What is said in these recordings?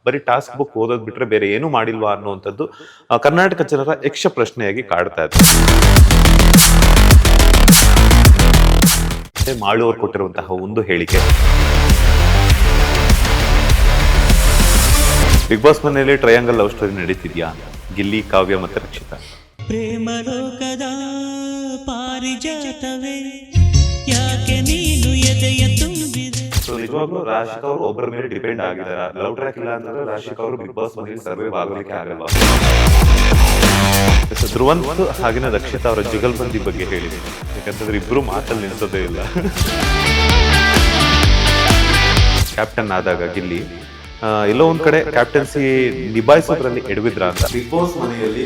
ಬರೀ task book ಓದೋದ್ ಬಿಟ್ರೆ ಬೇರೆ ಏನು ಮಾಡಿಲ್ವಾ ಅನ್ನುವಂಥದ್ದು ಕರ್ನಾಟಕ ಜನರ ಯಕ್ಷ ಪ್ರಶ್ನೆಯಾಗಿ ಕಾಡ್ತಾ ಇದೆ. ಮಾಳು ಅವರು ಕೊಟ್ಟಿರುವಂತಹ ಒಂದು ಹೇಳಿಕೆ, ಬಿಗ್ ಬಾಸ್ ಮನೆಯಲ್ಲಿ ಟ್ರಯಾಂಗಲ್ ಲವ್ ಸ್ಟೋರಿ ನಡೀತಿದ್ಯಾ, ಗಿಲ್ಲಿ, ಕಾವ್ಯ ಮತ್ತೆ ರಕ್ಷಿತಾ. ಪ್ರೇಮ ಲೋಕದ ಪಾರಿಜಾತವೇ ಯಾಕೆ ನೀನು ಎದೆಯ ತುಂಬಿದೆ. ನಿಜವಾಗ್ಲೂ ರಾಶಿಕಾ ಅವರು ಒಬ್ಬರ ಮೇಲೆ ಡಿಪೆಂಡ್ ಆಗಿದ್ದಾರೆ. ಲವ್ ಟ್ರ್ಯಾಕ್ ಇಲ್ಲ ಅಂತಂದ್ರೆ ರಾಶಿಕಾ ಅವರು ಬಿಗ್ ಬಾಸ್ ಮನೆಯಲ್ಲಿ ಸರ್ವೈವ್ ಆಗೋಲಿಕ್ಕೆ ಆಗಲ್ಲ. ಧ್ರುವಂತ್ ಹಾಗೆಯೇ ರಕ್ಷಿತಾ ಅವರ ಜುಗಲ್ಬಂದಿ ಬಗ್ಗೆ ಹೇಳಿದೆ, ಯಾಕಂತಂದ್ರೆ ಇಬ್ರು ಮಾತಲ್ಲಿ ನಿಲ್ಸೋದೇ ಇಲ್ಲ. ಕ್ಯಾಪ್ಟನ್ ಆದಾಗ ಗಿಲ್ಲಿ ಎಲ್ಲೋ ಒಂದ್ ಕಡೆ ಕ್ಯಾಪ್ಟನ್ಸಿ ನಿಭಾಯಿಸೋದ್ರಲ್ಲಿ ಎಡವಿದ್ರ ಅಂತ. ಬಿಗ್ ಬಾಸ್ ಮನೆಯಲ್ಲಿ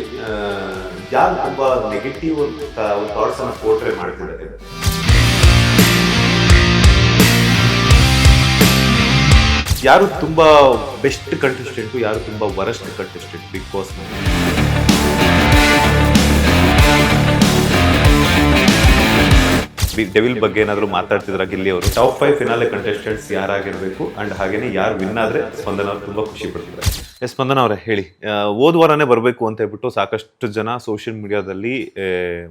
ಯಾರು ತುಂಬಾ ನೆಗೆಟಿವ್ ಥಾಟ್ಸ್ ಅನ್ನ ಪೋರ್ಟ್ರೇ ಮಾಡ್ತಿದ್ದಾರೆ, ಯಾರು ತುಂಬಾ ಬೆಸ್ಟ್ ಕಂಟೆಸ್ಟೆಂಟ್, ಯಾರು ತುಂಬಾ ವರಸ್ಟ್ ಕಂಟೆಸ್ಟೆಂಟ್ ಬಿಗ್ ಬಾಸ್ ಮನೆಯಲ್ಲಿ. ಡೆವಿಲ್ ಬಗ್ಗೆ ಏನಾದ್ರು ಮಾತಾಡ್ತಿದ್ರ ಗಿಲ್ಲಿ ಅವರು? ಟಾಪ್ 5 ಫಿನಾಲೆ ಕಂಟೆಸ್ಟೆಂಟ್ಸ್ ಯಾರಾಗಿರ್ಬೇಕು ಅಂಡ್ ಹಾಗೇನೆ ಯಾರು ವಿನ್ ಆದ್ರೆ ಸ್ಪಂದನ ಅವ್ರು ತುಂಬಾ ಖುಷಿ ಪಡ್ತಿದ್ದಾರೆ. ಸ್ಪಂದನ ಅವರೇ ಹೇಳಿ, ಓದ್ವಾರನೇ ಬರಬೇಕು ಅಂತ ಹೇಳ್ಬಿಟ್ಟು ಸಾಕಷ್ಟು ಜನ ಸೋಷಿಯಲ್ ಮೀಡಿಯಾದಲ್ಲಿ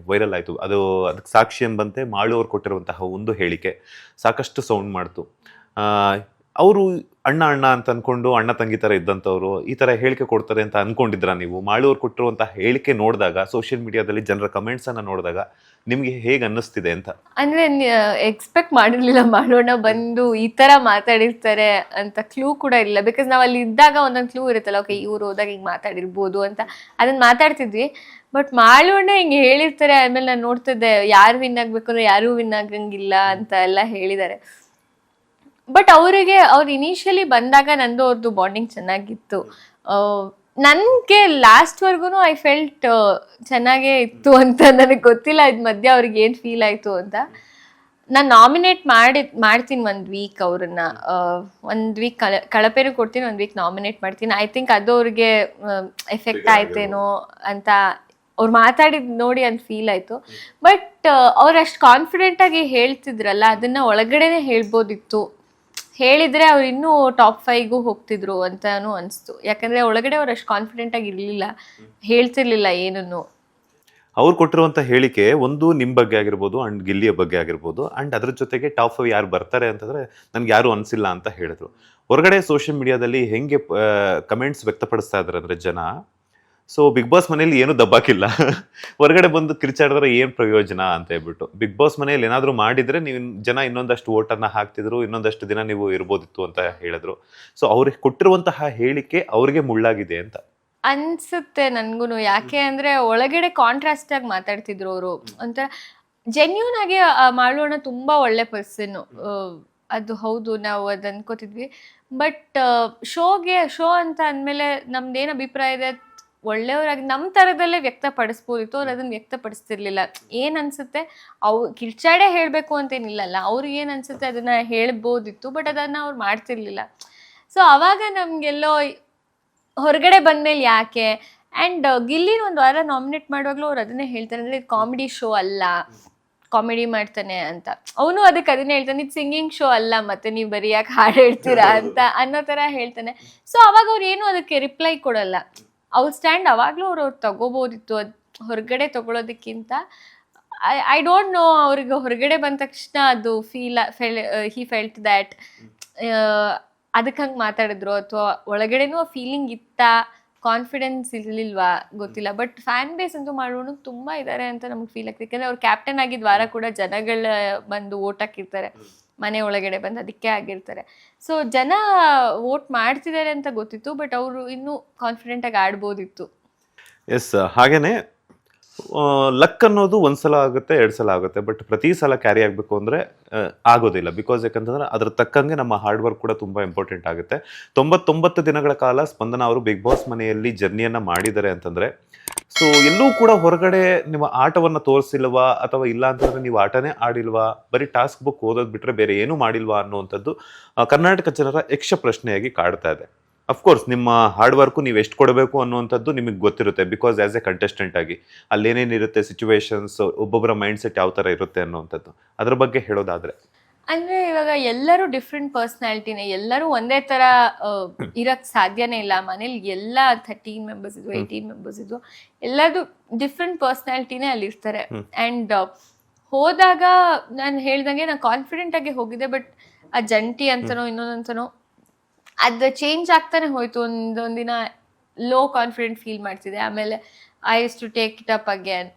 ವೈರಲ್ ಆಯ್ತು. ಅದಕ್ಕೆ ಸಾಕ್ಷಿ ಎಂಬಂತೆ ಮಾಳು ಅವ್ರು ಕೊಟ್ಟಿರುವಂತಹ ಒಂದು ಹೇಳಿಕೆ ಸಾಕಷ್ಟು ಸೌಂಡ್ ಮಾಡ್ತು. ಅವರು ಅಣ್ಣ ಅಂತ ಅನ್ಕೊಂಡು ಅಣ್ಣ ತಂಗಿ ತರ ಇದ್ದಂಥವ್ರು ಈ ತರ ಹೇಳಿಕೆ ಕೊಡ್ತಾರೆ ಅಂತ ಅನ್ಕೊಂಡಿದ್ರ ನೀವು? ಮಾಳು ಅವ್ರು ಕೊಟ್ಟಿರುವಂತಹ ಹೇಳಿಕೆ ನೋಡಿದಾಗ, ಸೋಷಿಯಲ್ ಮೀಡಿಯಾದಲ್ಲಿ ಜನರ ಕಮೆಂಟ್ಸ್ ಅನ್ನ ನೋಡಿದಾಗ ನಿಮ್ಗೆ ಹೇಗೆ ಅನ್ನಿಸ್ತಿದೆ ಅಂತ? ಅಂದ್ರೆ ಎಕ್ಸ್ಪೆಕ್ಟ್ ಮಾಡಿರ್ಲಿಲ್ಲ ಮಾಡೋಣ ಬಂದು ಈ ತರ ಮಾತಾಡಿರ್ತಾರೆ ಅಂತ ಕ್ಲೂ ಕೂಡ ಇಲ್ಲ. ಬಿಕಾಸ್ ನಾವ್ ಅಲ್ಲಿ ಇದ್ದಾಗ ಒಂದೊಂದು ಕ್ಲೂ ಇರುತ್ತಲ್ಲ, ಓಕೆ ಇವ್ರು ಹೋದಾಗ ಹಿಂಗ್ ಮಾತಾಡಿರ್ಬೋದು ಅಂತ ಅದನ್ನ ಮಾತಾಡ್ತಿದ್ವಿ. ಬಟ್ ಮಾಡೋಣ ಹಿಂಗೆ ಹೇಳಿರ್ತಾರೆ. ಆಮೇಲೆ ನಾನು ನೋಡ್ತಿದ್ದೆ ಯಾರು ವಿನ್ ಆಗ್ಬೇಕು ಅಂದ್ರೆ ಯಾರು ವಿನ್ ಆಗಂಗಿಲ್ಲ ಅಂತ ಎಲ್ಲ ಹೇಳಿದ್ದಾರೆ. ಬಟ್ ಅವ್ರು ಇನಿಷಿಯಲಿ ಬಂದಾಗ ನಂದು ಅವ್ರದ್ದು ಬಾಂಡಿಂಗ್ ಚೆನ್ನಾಗಿತ್ತು. ನನ್ಗೆ ಲಾಸ್ಟ್ ವರ್ಗು ಐ ಫೆಲ್ಟ್ ಚೆನ್ನಾಗೇ ಇತ್ತು ಅಂತ ನನಗೆ ಗೊತ್ತಿಲ್ಲ ಇದ್ ಮಧ್ಯೆ ಅವ್ರಿಗೆ ಏನ್ ಫೀಲ್ ಆಯ್ತು ಅಂತ. ನಾನು ನಾಮಿನೇಟ್ ಮಾಡ್ತೀನಿ ಒಂದ್ ವೀಕ್ ಅವ್ರನ್ನ, ಒಂದ್ ವೀಕ್ ಕಳಪೆನೂ ಕೊಡ್ತೀನಿ, ಒಂದ್ ವೀಕ್ ನಾಮಿನೇಟ್ ಮಾಡ್ತೀನಿ. ಐ ಥಿಂಕ್ ಅದು ಅವ್ರಿಗೆ ಎಫೆಕ್ಟ್ ಆಯ್ತೇನೋ ಅಂತ ಅವ್ರು ಮಾತಾಡಿದ್ ನೋಡಿ ಅಂತ ಫೀಲ್ ಆಯ್ತು. ಬಟ್ ಅವ್ರು ಅಷ್ಟು ಕಾನ್ಫಿಡೆಂಟ್ ಆಗಿ ಹೇಳ್ತಿದ್ರಲ್ಲ, ಅದನ್ನ ಒಳಗಡೆನೆ ಹೇಳ್ಬೋದಿತ್ತು. ಹೇಳಿದ್ರೆ ಅವ್ರು ಇನ್ನೂ ಟಾಪ್ 5ಗೂ ಹೋಗ್ತಿದ್ರು ಅಂತಾನು ಅನಿಸ್ತು. ಯಾಕಂದ್ರೆ ಒಳಗಡೆ ಅವ್ರು ಅಷ್ಟು ಕಾನ್ಫಿಡೆಂಟ್ ಆಗಿ ಇರ್ಲಿಲ್ಲ, ಹೇಳ್ತಿರ್ಲಿಲ್ಲ ಏನನ್ನು. ಅವ್ರು ಕೊಟ್ಟಿರುವಂತ ಹೇಳಿಕೆ ಒಂದು ನಿಮ್ ಬಗ್ಗೆ ಆಗಿರ್ಬೋದು ಅಂಡ್ ಗಿಲ್ಲಿಯ ಬಗ್ಗೆ ಆಗಿರ್ಬೋದು, ಅಂಡ್ ಅದ್ರ ಜೊತೆಗೆ ಟಾಪ್ 5 ಯಾರು ಬರ್ತಾರೆ ಅಂತಂದ್ರೆ ನನ್ಗೆ ಯಾರು ಅನ್ಸಿಲ್ಲ ಅಂತ ಹೇಳಿದ್ರು. ಹೊರಗಡೆ ಸೋಷಿಯಲ್ ಮೀಡಿಯಾದಲ್ಲಿ ಹೆಂಗೆ ಕಮೆಂಟ್ಸ್ ವ್ಯಕ್ತಪಡಿಸ್ತಾ ಇದಾರೆ ಅಂದ್ರೆ ಜನ, ಸೊ ಬಿಗ್ ಬಾಸ್ ಮನೆಯಲ್ಲಿ ಏನು ದಬ್ಬಾಕಿಲ್ಲ, ಹೊರಗಡೆ ಬಂದು ಕಿರ್ಚಾಡಿದ್ರೆ ಏನ್ ಪ್ರಯೋಜನ ಅಂತ ಹೇಳ್ಬಿಟ್ಟು. ಬಿಗ್ ಬಾಸ್ ಮನೆಯಲ್ಲಿ ಏನಾದ್ರು ಮಾಡಿದ್ರೆ ನೀವು ಜನ ಇನ್ನೊಂದಷ್ಟು ಓಟನ್ನ ಹಾಕ್ತಿದ್ರು, ಇನ್ನೊಂದಷ್ಟು ದಿನ ನೀವು ಇರ್ಬೋದಿತ್ತು ಅಂತ ಹೇಳಿದ್ರು. ಸೊ ಅವ್ರಿಗೆ ಕೊಟ್ಟಿರುವಂತಹ ಹೇಳಿಕೆ ಅವ್ರಿಗೆ ಮುಳ್ಳಾಗಿದೆ ಅಂತ ಅನ್ಸುತ್ತೆ ನನ್ಗೂನು. ಯಾಕೆ ಅಂದ್ರೆ ಒಳಗಡೆ ಕಾಂಟ್ರಾಸ್ಟ್ ಆಗಿ ಮಾತಾಡ್ತಿದ್ರು ಅವರು. ಒಂಥರ ಜೆನ್ಯೂನ್ ಆಗಿ ಮಾಡೋಣ, ತುಂಬಾ ಒಳ್ಳೆ ಪರ್ಸನ್, ಅದು ಹೌದು, ನಾವು ಅದ್ ಅನ್ಕೋತಿದ್ವಿ. ಬಟ್ ಶೋ ಅಂತ ಅಂದ್ಮೇಲೆ ನಮ್ದೇನ್ ಅಭಿಪ್ರಾಯ ಇದೆ, ಒಳ್ಳೆಯವರಾಗಿ ನಮ್ಮ ತರದಲ್ಲೇ ವ್ಯಕ್ತಪಡಿಸ್ಬೋದಿತ್ತು. ಅವ್ರು ಅದನ್ನ ವ್ಯಕ್ತಪಡಿಸ್ತಿರ್ಲಿಲ್ಲ. ಏನ್ ಅನ್ಸುತ್ತೆ ಕಿರ್ಚಾಡೆ ಹೇಳ್ಬೇಕು ಅಂತೇನಿಲ್ಲಲ್ಲ, ಅವ್ರಿಗೆ ಏನ್ ಅನ್ಸುತ್ತೆ ಅದನ್ನ ಹೇಳ್ಬೋದಿತ್ತು. ಬಟ್ ಅದನ್ನ ಅವ್ರು ಮಾಡ್ತಿರ್ಲಿಲ್ಲ. ಸೊ ಅವಾಗ ನಮ್ಗೆಲ್ಲೋ ಹೊರಗಡೆ ಬಂದ್ಮೇಲೆ ಯಾಕೆ. ಅಂಡ್ ಗಿಲ್ಲಿನ ಒಂದು ವಾರ ನಾಮಿನೇಟ್ ಮಾಡುವಾಗ್ಲೂ ಅವ್ರು ಅದನ್ನೇ ಹೇಳ್ತಾರೆ, ಅಂದ್ರೆ ಇದು ಕಾಮಿಡಿ ಶೋ ಅಲ್ಲ, ಕಾಮಿಡಿ ಮಾಡ್ತಾನೆ ಅಂತ. ಅವನು ಅದಕ್ಕೆ ಅದನ್ನೇ ಹೇಳ್ತಾನೆ, ಇದು ಸಿಂಗಿಂಗ್ ಶೋ ಅಲ್ಲ, ಮತ್ತೆ ನೀವು ಬರೀ ಯಾಕೆ ಹಾಡು ಹೇಳ್ತೀರಾ ಅಂತ ಅನ್ನೋ ತರ ಹೇಳ್ತಾನೆ. ಸೊ ಅವಾಗ ಅವ್ರು ಏನು ಅದಕ್ಕೆ ರಿಪ್ಲೈ ಕೊಡಲ್ಲ. ಅವ್ರ ಸ್ಟ್ಯಾಂಡ್ ಅವಾಗ್ಲೂ ಅವ್ರು ತಗೋಬೋದಿತ್ತು, ಅದು ಹೊರಗಡೆ ತಗೊಳೋದಕ್ಕಿಂತ. ಐ ಡೋಂಟ್ ನೋ, ಅವ್ರಿಗೆ ಹೊರಗಡೆ ಬಂದ ತಕ್ಷಣ ಅದು ಹಿ ಫೆಲ್ಟ್ ದ್ಯಾಟ್ ಅದಕ್ಕೆ ಹಂಗೆ ಮಾತಾಡಿದ್ರು, ಅಥವಾ ಒಳಗಡೆನೂ ಫೀಲಿಂಗ್ ಇತ್ತ, ಕಾನ್ಫಿಡೆನ್ಸ್ ಇರ್ಲಿಲ್ವಾ ಗೊತ್ತಿಲ್ಲ. ಬಟ್ ಫ್ಯಾನ್ ಬೇಸ್ ಅಂತೂ ಮಾಡೋಣ ತುಂಬಾ ಇದ್ದಾರೆ ಅಂತ ನಮ್ಗೆ ಫೀಲ್ ಆಗ್ತದೆ. ಯಾಕಂದ್ರೆ ಅವ್ರು ಕ್ಯಾಪ್ಟನ್ ಆಗಿದ್ದ ವಾರ ಕೂಡ ಜನಗಳ ಬಂದು ಓಟ್ ಹಾಕಿರ್ತಾರೆ, ಮನೆ ಒಳಗಡೆ ಬಂದು ಅದಕ್ಕೆ ಆಗಿರ್ತಾರೆ. ಸೊ ಜನ ವೋಟ್ ಮಾಡ್ತಿದ್ದಾರೆ ಅಂತ ಗೊತ್ತಿತ್ತು, ಬಟ್ ಅವರು ಇನ್ನೂ ಕಾನ್ಫಿಡೆಂಟ್ ಆಗಿ ಆಡ್ಬೋದಿತ್ತು. ಎಸ್, ಹಾಗೇನೆ ಲಕ್ ಅನ್ನೋದು ಒಂದ್ಸಲ ಆಗುತ್ತೆ, 2 ಸಲ ಆಗುತ್ತೆ, ಬಟ್ ಪ್ರತಿ ಸಲ ಕ್ಯಾರಿ ಆಗಬೇಕು ಅಂದ್ರೆ ಆಗೋದಿಲ್ಲ. ಬಿಕಾಸ್ ಯಾಕಂತಂದ್ರೆ ಅದ್ರ ತಕ್ಕಂಗೆ ನಮ್ಮ ಹಾರ್ಡ್ ವರ್ಕ್ ಕೂಡ ತುಂಬಾ ಇಂಪಾರ್ಟೆಂಟ್ ಆಗುತ್ತೆ. 99 ದಿನಗಳ ಕಾಲ ಸ್ಪಂದನ ಅವರು ಬಿಗ್ ಬಾಸ್ ಮನೆಯಲ್ಲಿ ಜರ್ನಿಯನ್ನ ಮಾಡಿದ್ದಾರೆ ಅಂತಂದ್ರೆ, ಸೊ ಎಲ್ಲೂ ಕೂಡ ಹೊರಗಡೆ ನಿಮ್ಮ ಆಟವನ್ನ ತೋರಿಸಿಲ್ವಾ, ಅಥವಾ ಇಲ್ಲ ಅಂತಂದ್ರೆ ನೀವು ಆಟನೇ ಆಡಿಲ್ವಾ, ಬರೀ ಟಾಸ್ಕ್ ಬುಕ್ ಓದೋದ್ ಬಿಟ್ರೆ ಬೇರೆ ಏನು ಮಾಡಿಲ್ವಾ ಅನ್ನುವಂಥದ್ದು ಕರ್ನಾಟಕ ಜನರ ಯಕ್ಷ ಪ್ರಶ್ನೆಯಾಗಿ ಕಾಡ್ತಾ ಇದೆ. ಅಫ್ಕೋರ್ಸ್ ನಿಮ್ಮ ಹಾರ್ಡ್ ವರ್ಕು ನೀವು ಎಷ್ಟು ಕೊಡಬೇಕು ಅನ್ನುವಂಥದ್ದು ನಿಮಗೆ ಗೊತ್ತಿರುತ್ತೆ. ಬಿಕಾಸ್ ಆಸ್ ಎ ಕಂಟೆಸ್ಟೆಂಟ್ ಆಗಿ ಅಲ್ಲೇನೇನಿರುತ್ತೆ ಸಿಚುವೇಶನ್ಸ್, ಒಬ್ಬೊಬ್ಬರ ಮೈಂಡ್ ಸೆಟ್ ಯಾವ ಥರ ಇರುತ್ತೆ ಅನ್ನುವಂಥದ್ದು, ಅದ್ರ ಬಗ್ಗೆ ಹೇಳೋದಾದ್ರೆ ಅಂದ್ರೆ ಇವಾಗ ಎಲ್ಲರೂ ಡಿಫ್ರೆಂಟ್ ಪರ್ಸನಾಲಿಟಿನೇ, ಎಲ್ಲರೂ ಒಂದೇ ತರ ಇರಕ್ ಸಾಧ್ಯನೇ ಇಲ್ಲ. ಮನೇಲಿ ಎಲ್ಲ 13 ಮೆಂಬರ್ಸ್ ಇದ್ವು, 18 ಮೆಂಬರ್ಸ್ ಇದ್ವು, ಎಲ್ಲರೂ ಡಿಫ್ರೆಂಟ್ ಪರ್ಸನಾಲಿಟಿನೇ ಅಲ್ಲಿ ಇರ್ತಾರೆ. ಅಂಡ್ ಹೋದಾಗ ನಾನು ಹೇಳ್ದಂಗೆ ನಾನು ಕಾನ್ಫಿಡೆಂಟ್ ಆಗಿ ಹೋಗಿದ್ದೆ, ಬಟ್ ಆ ಜಂಟಿ ಅಂತನೋ ಇನ್ನೊಂದಂತನೋ ಅದು ಚೇಂಜ್ ಆಗ್ತಾನೆ ಹೋಯ್ತು. ಒಂದೊಂದಿನ ಲೋ ಕಾನ್ಫಿಡೆಂಟ್ ಫೀಲ್ ಮಾಡ್ತಿದ್ದೆ, ಆಮೇಲೆ I use to take it up again,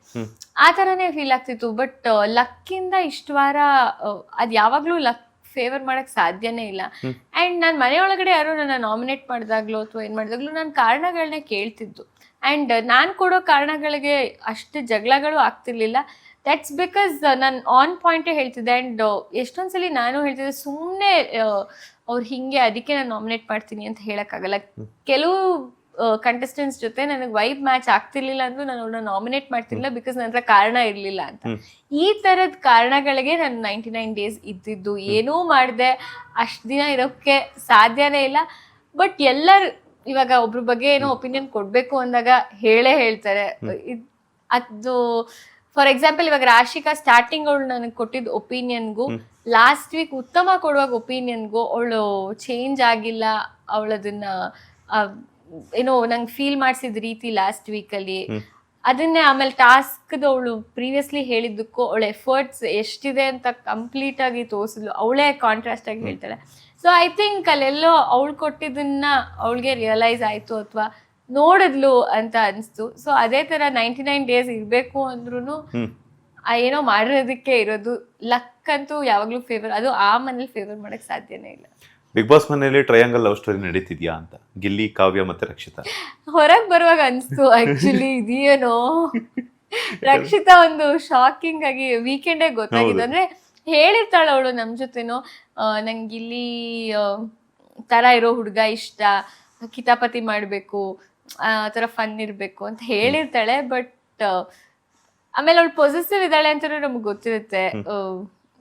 ಆ ಥರನೇ ಫೀಲ್ ಆಗ್ತಿತ್ತು. ಬಟ್ ಲಕ್ಕಿಂದ ಇಷ್ಟು ವಾರ ಅದು ಯಾವಾಗಲೂ ಲಕ್ ಫೇವರ್ ಮಾಡಕ್ ಸಾಧ್ಯನೇ ಇಲ್ಲ. ಆ್ಯಂಡ್ ನಾನು ಮನೆಯೊಳಗಡೆ ಯಾರು ನನ್ನ ನಾಮಿನೇಟ್ ಮಾಡಿದಾಗ್ಲೂ ಅಥವಾ ಏನು ಮಾಡಿದಾಗ್ಲೂ ನಾನು ಕಾರಣಗಳನ್ನೇ ಕೇಳ್ತಿದ್ದು. ಆ್ಯಂಡ್ ನಾನು ಕೊಡೋ ಕಾರಣಗಳಿಗೆ ಅಷ್ಟು ಜಗಳಗಳು ಆಗ್ತಿರ್ಲಿಲ್ಲ. ದಟ್ಸ್ ಬಿಕಾಸ್ ನಾನು ಆನ್ ಪಾಯಿಂಟೇ ಹೇಳ್ತಿದ್ದೆ. ಆ್ಯಂಡ್ ಎಷ್ಟೊಂದ್ಸಲಿ ನಾನು ಹೇಳ್ತಿದ್ದೆ, ಸುಮ್ಮನೆ ಅವ್ರು ಹಿಂಗೆ ಅದಕ್ಕೆ ನಾನು ನಾಮಿನೇಟ್ ಮಾಡ್ತೀನಿ ಅಂತ ಹೇಳೋಕ್ಕಾಗಲ್ಲ. ಕೆಲವು ಕಂಟೆಸ್ಟೆಂಟ್ಸ್ ಜೊತೆ ನನಗೆ ವೈಬ್ ಮ್ಯಾಚ್ ಆಗ್ತಿರ್ಲಿಲ್ಲ ಅಂದ್ರೂ ನಾನು ಅವ್ರನ್ನ ನಾಮಿನೇಟ್ ಮಾಡ್ತಿರ್ಲಿಲ್ಲ, ಬಿಕಾಸ್ ನನ್ನ ಹತ್ರ ಕಾರಣ ಇರಲಿಲ್ಲ ಅಂತ. ಈ ಥರದ ಕಾರಣಗಳಿಗೆ ನಾನು 99 ಡೇಸ್ ಇದ್ದಿದ್ದು. ಏನೂ ಮಾಡಿದೆ, ಅಷ್ಟು ದಿನ ಇರೋಕ್ಕೆ ಸಾಧ್ಯನೇ ಇಲ್ಲ. ಬಟ್ ಎಲ್ಲರೂ ಇವಾಗ ಒಬ್ರ ಬಗ್ಗೆ ಏನೋ ಒಪಿನಿಯನ್ ಕೊಡಬೇಕು ಅಂದಾಗ ಹೇಳ್ತಾರೆ. ಅದು ಫಾರ್ ಎಕ್ಸಾಂಪಲ್ ಇವಾಗ ರಾಶಿಕಾ ಸ್ಟಾರ್ಟಿಂಗ್ ಅವಳು ನನಗೆ ಕೊಟ್ಟಿದ್ದ ಒಪಿನಿಯನ್ಗೂ ಲಾಸ್ಟ್ ವೀಕ್ ಉತ್ತಮ ಕೊಡುವಾಗ ಒಪಿನಿಯನ್ಗೂ ಅವಳು ಚೇಂಜ್ ಆಗಿಲ್ಲ. ಅವಳದನ್ನ ಏನೋ ನಂಗೆ ಫೀಲ್ ಮಾಡಿಸಿದ ರೀತಿ ಲಾಸ್ಟ್ ವೀಕಲ್ಲಿ ಅದನ್ನೇ, ಆಮೇಲೆ ಟಾಸ್ಕ್ದು ಅವಳು ಪ್ರೀವಿಯಸ್ಲಿ ಹೇಳಿದ್ದಕ್ಕೂ ಅವಳ ಎಫರ್ಟ್ಸ್ ಎಷ್ಟಿದೆ ಅಂತ ಕಂಪ್ಲೀಟ್ ಆಗಿ ತೋರಿಸಿದ್ಲು. ಅವಳೇ ಕಾಂಟ್ರಾಸ್ಟ್ ಆಗಿ ಹೇಳ್ತಾಳೆ. ಸೊ ಐ ಥಿಂಕ್ ಅಲ್ಲೆಲ್ಲೋ ಅವಳು ಕೊಟ್ಟಿದ್ದನ್ನ ಅವಳಿಗೆ ರಿಯಲೈಸ್ ಆಯಿತು ಅಥವಾ ನೋಡಿದ್ಲು ಅಂತ ಅನಿಸ್ತು. ಸೊ ಅದೇ ಥರ 99 ಡೇಸ್ ಇರಬೇಕು ಅಂದ್ರೂ ಏನೋ ಮಾಡಿರೋದಕ್ಕೆ ಇರೋದು. ಲಕ್ ಅಂತೂ ಯಾವಾಗಲೂ ಫೇವರ್, ಅದು ಆ ಮನೇಲಿ ಫೇವರ್ ಮಾಡಕ್ ಸಾಧ್ಯನೇ ಇಲ್ಲ. ಬಿಗ್ ಬಾಸ್ ಮನೆಯಲ್ಲಿ ಟ್ರಯಾಂಗಲ್ ಲವ್ ಸ್ಟೋರಿ ನಡೀತಿದ್ಯಾ ಅಂತ, ಗಿಲ್ಲಿ, ಕಾವ್ಯ ಮತ್ತೆ ರಕ್ಷಿತಾ. ಹೊರಗೆ ಬರುವಾಗ ಅನಿಸ್ತು ಆಕ್ಚುಲಿ ಇದೇನೋ. ರಕ್ಷಿತಾ ಒಂದು ಶಾಕಿಂಗ್ ಆಗಿ ವೀಕೆಂಡೇ ಗೊತ್ತಾಗಿದ್ದು. ಅಂದ್ರೆ ಹೇಳಿರ್ತಾಳ ಅವಳು ನಮ್ಮ ಜೊತೆನೋ, ನಂಗೆ ಇಲ್ಲಿ ತರ ಇರೋ ಹುಡುಗ ಇಷ್ಟ, ಕಿತಾಪತಿ ಮಾಡಬೇಕು, ಆ ಥರ ಫನ್ ಇರಬೇಕು ಅಂತ ಹೇಳಿರ್ತಾಳೆ. ಬಟ್ ಆಮೇಲೆ ಅವಳು ಪೊಸೆಸಿವ್ ಇದ್ದಾಳೆ ಅಂತಲೂ ನಮ್ಗೆ ಗೊತ್ತಿರುತ್ತೆ.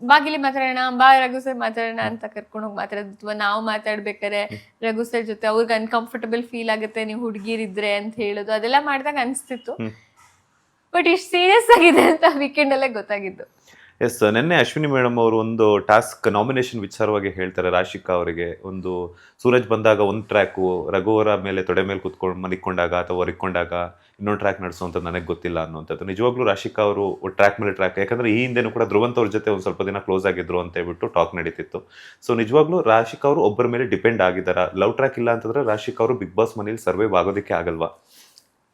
ಬಾಗಿಲಿ ಮಾತಾಡೋಣ, ಬಾ ರಘು ಸರ್ ಮಾತಾಡೋಣ ಅಂತ ಕರ್ಕೊಂಡೋಗಿ ಮಾತಾಡೋದು, ಅಥವಾ ನಾವು ಮಾತಾಡ್ಬೇಕಾದ್ರೆ ರಘು ಸರ್ ಜೊತೆ ಅವ್ರಿಗೆ ಅನ್ಕಂಫರ್ಟಬಲ್ ಫೀಲ್ ಆಗುತ್ತೆ ನೀವು ಹುಡುಗಿರಿದ್ರೆ ಅಂತ ಹೇಳೋದು, ಅದೆಲ್ಲ ಮಾಡಿದಾಗ ಅನಿಸ್ತಿತ್ತು. ಬಟ್ ಇಷ್ಟು ಸೀರಿಯಸ್ ಆಗಿದೆ ಅಂತ ವೀಕೆಂಡ್ ಅಲ್ಲೇ ಗೊತ್ತಾಗಿದ್ದು. ಎಸ್, ನಿನ್ನೆ ಅಶ್ವಿನಿ ಮೇಡಮ್ ಅವರು ಒಂದು ಟಾಸ್ಕ್ ನಾಮಿನೇಷನ್ ವಿಚಾರವಾಗಿ ಹೇಳ್ತಾರೆ. ರಾಶಿಕಾ ಅವರಿಗೆ ಒಂದು ಸೂರಜ್ ಬಂದಾಗ ಒಂದು ಟ್ರ್ಯಾಕು, ರಘುವರ ಮೇಲೆ ತೊಡೆ ಮೇಲೆ ಕುತ್ಕೊಂಡು ಮಲಿಕೊಂಡಾಗ ಅಥವಾ ಹೊರಿಕೊಂಡಾಗ ಇನ್ನೊಂದು ಟ್ರ್ಯಾಕ್ ನಡೆಸುವಂಥದ್ದು ನನಗೆ ಗೊತ್ತಿಲ್ಲ ಅನ್ನುವಂಥದ್ದು. ನಿಜವಾಗ್ಲೂ ರಾಶಿಕಾ ಅವರು ಟ್ರ್ಯಾಕ್ ಮೇಲೆ ಟ್ರ್ಯಾಕ್, ಯಾಕಂದ್ರೆ ಈ ಹಿಂದೆನೂ ಕೂಡ ಧ್ರುವಂತ್ ಅವ್ರ ಜೊತೆ ಒಂದು ಸ್ವಲ್ಪ ದಿನ ಕ್ಲೋಸ್ ಆಗಿದ್ರು ಅಂತ ಹೇಳ್ಬಿಟ್ಟು ಟಾಕ್ ನಡೀತಿತ್ತು. ಸೊ ನಿಜವಾಗ್ಲೂ ರಾಶಿಕಾ ಅವರು ಒಬ್ಬರ ಮೇಲೆ ಡಿಪೆಂಡ್ ಆಗಿದ್ದಾರಾ? ಲವ್ ಟ್ರ್ಯಾಕ್ ಇಲ್ಲ ಅಂತಂದ್ರೆ ರಾಶಿಕಾ ಅವರು ಬಿಗ್ ಬಾಸ್ ಮನೇಲಿ ಸರ್ವೈವ್ ಆಗೋದಕ್ಕೆ ಆಗಲ್ವಾ?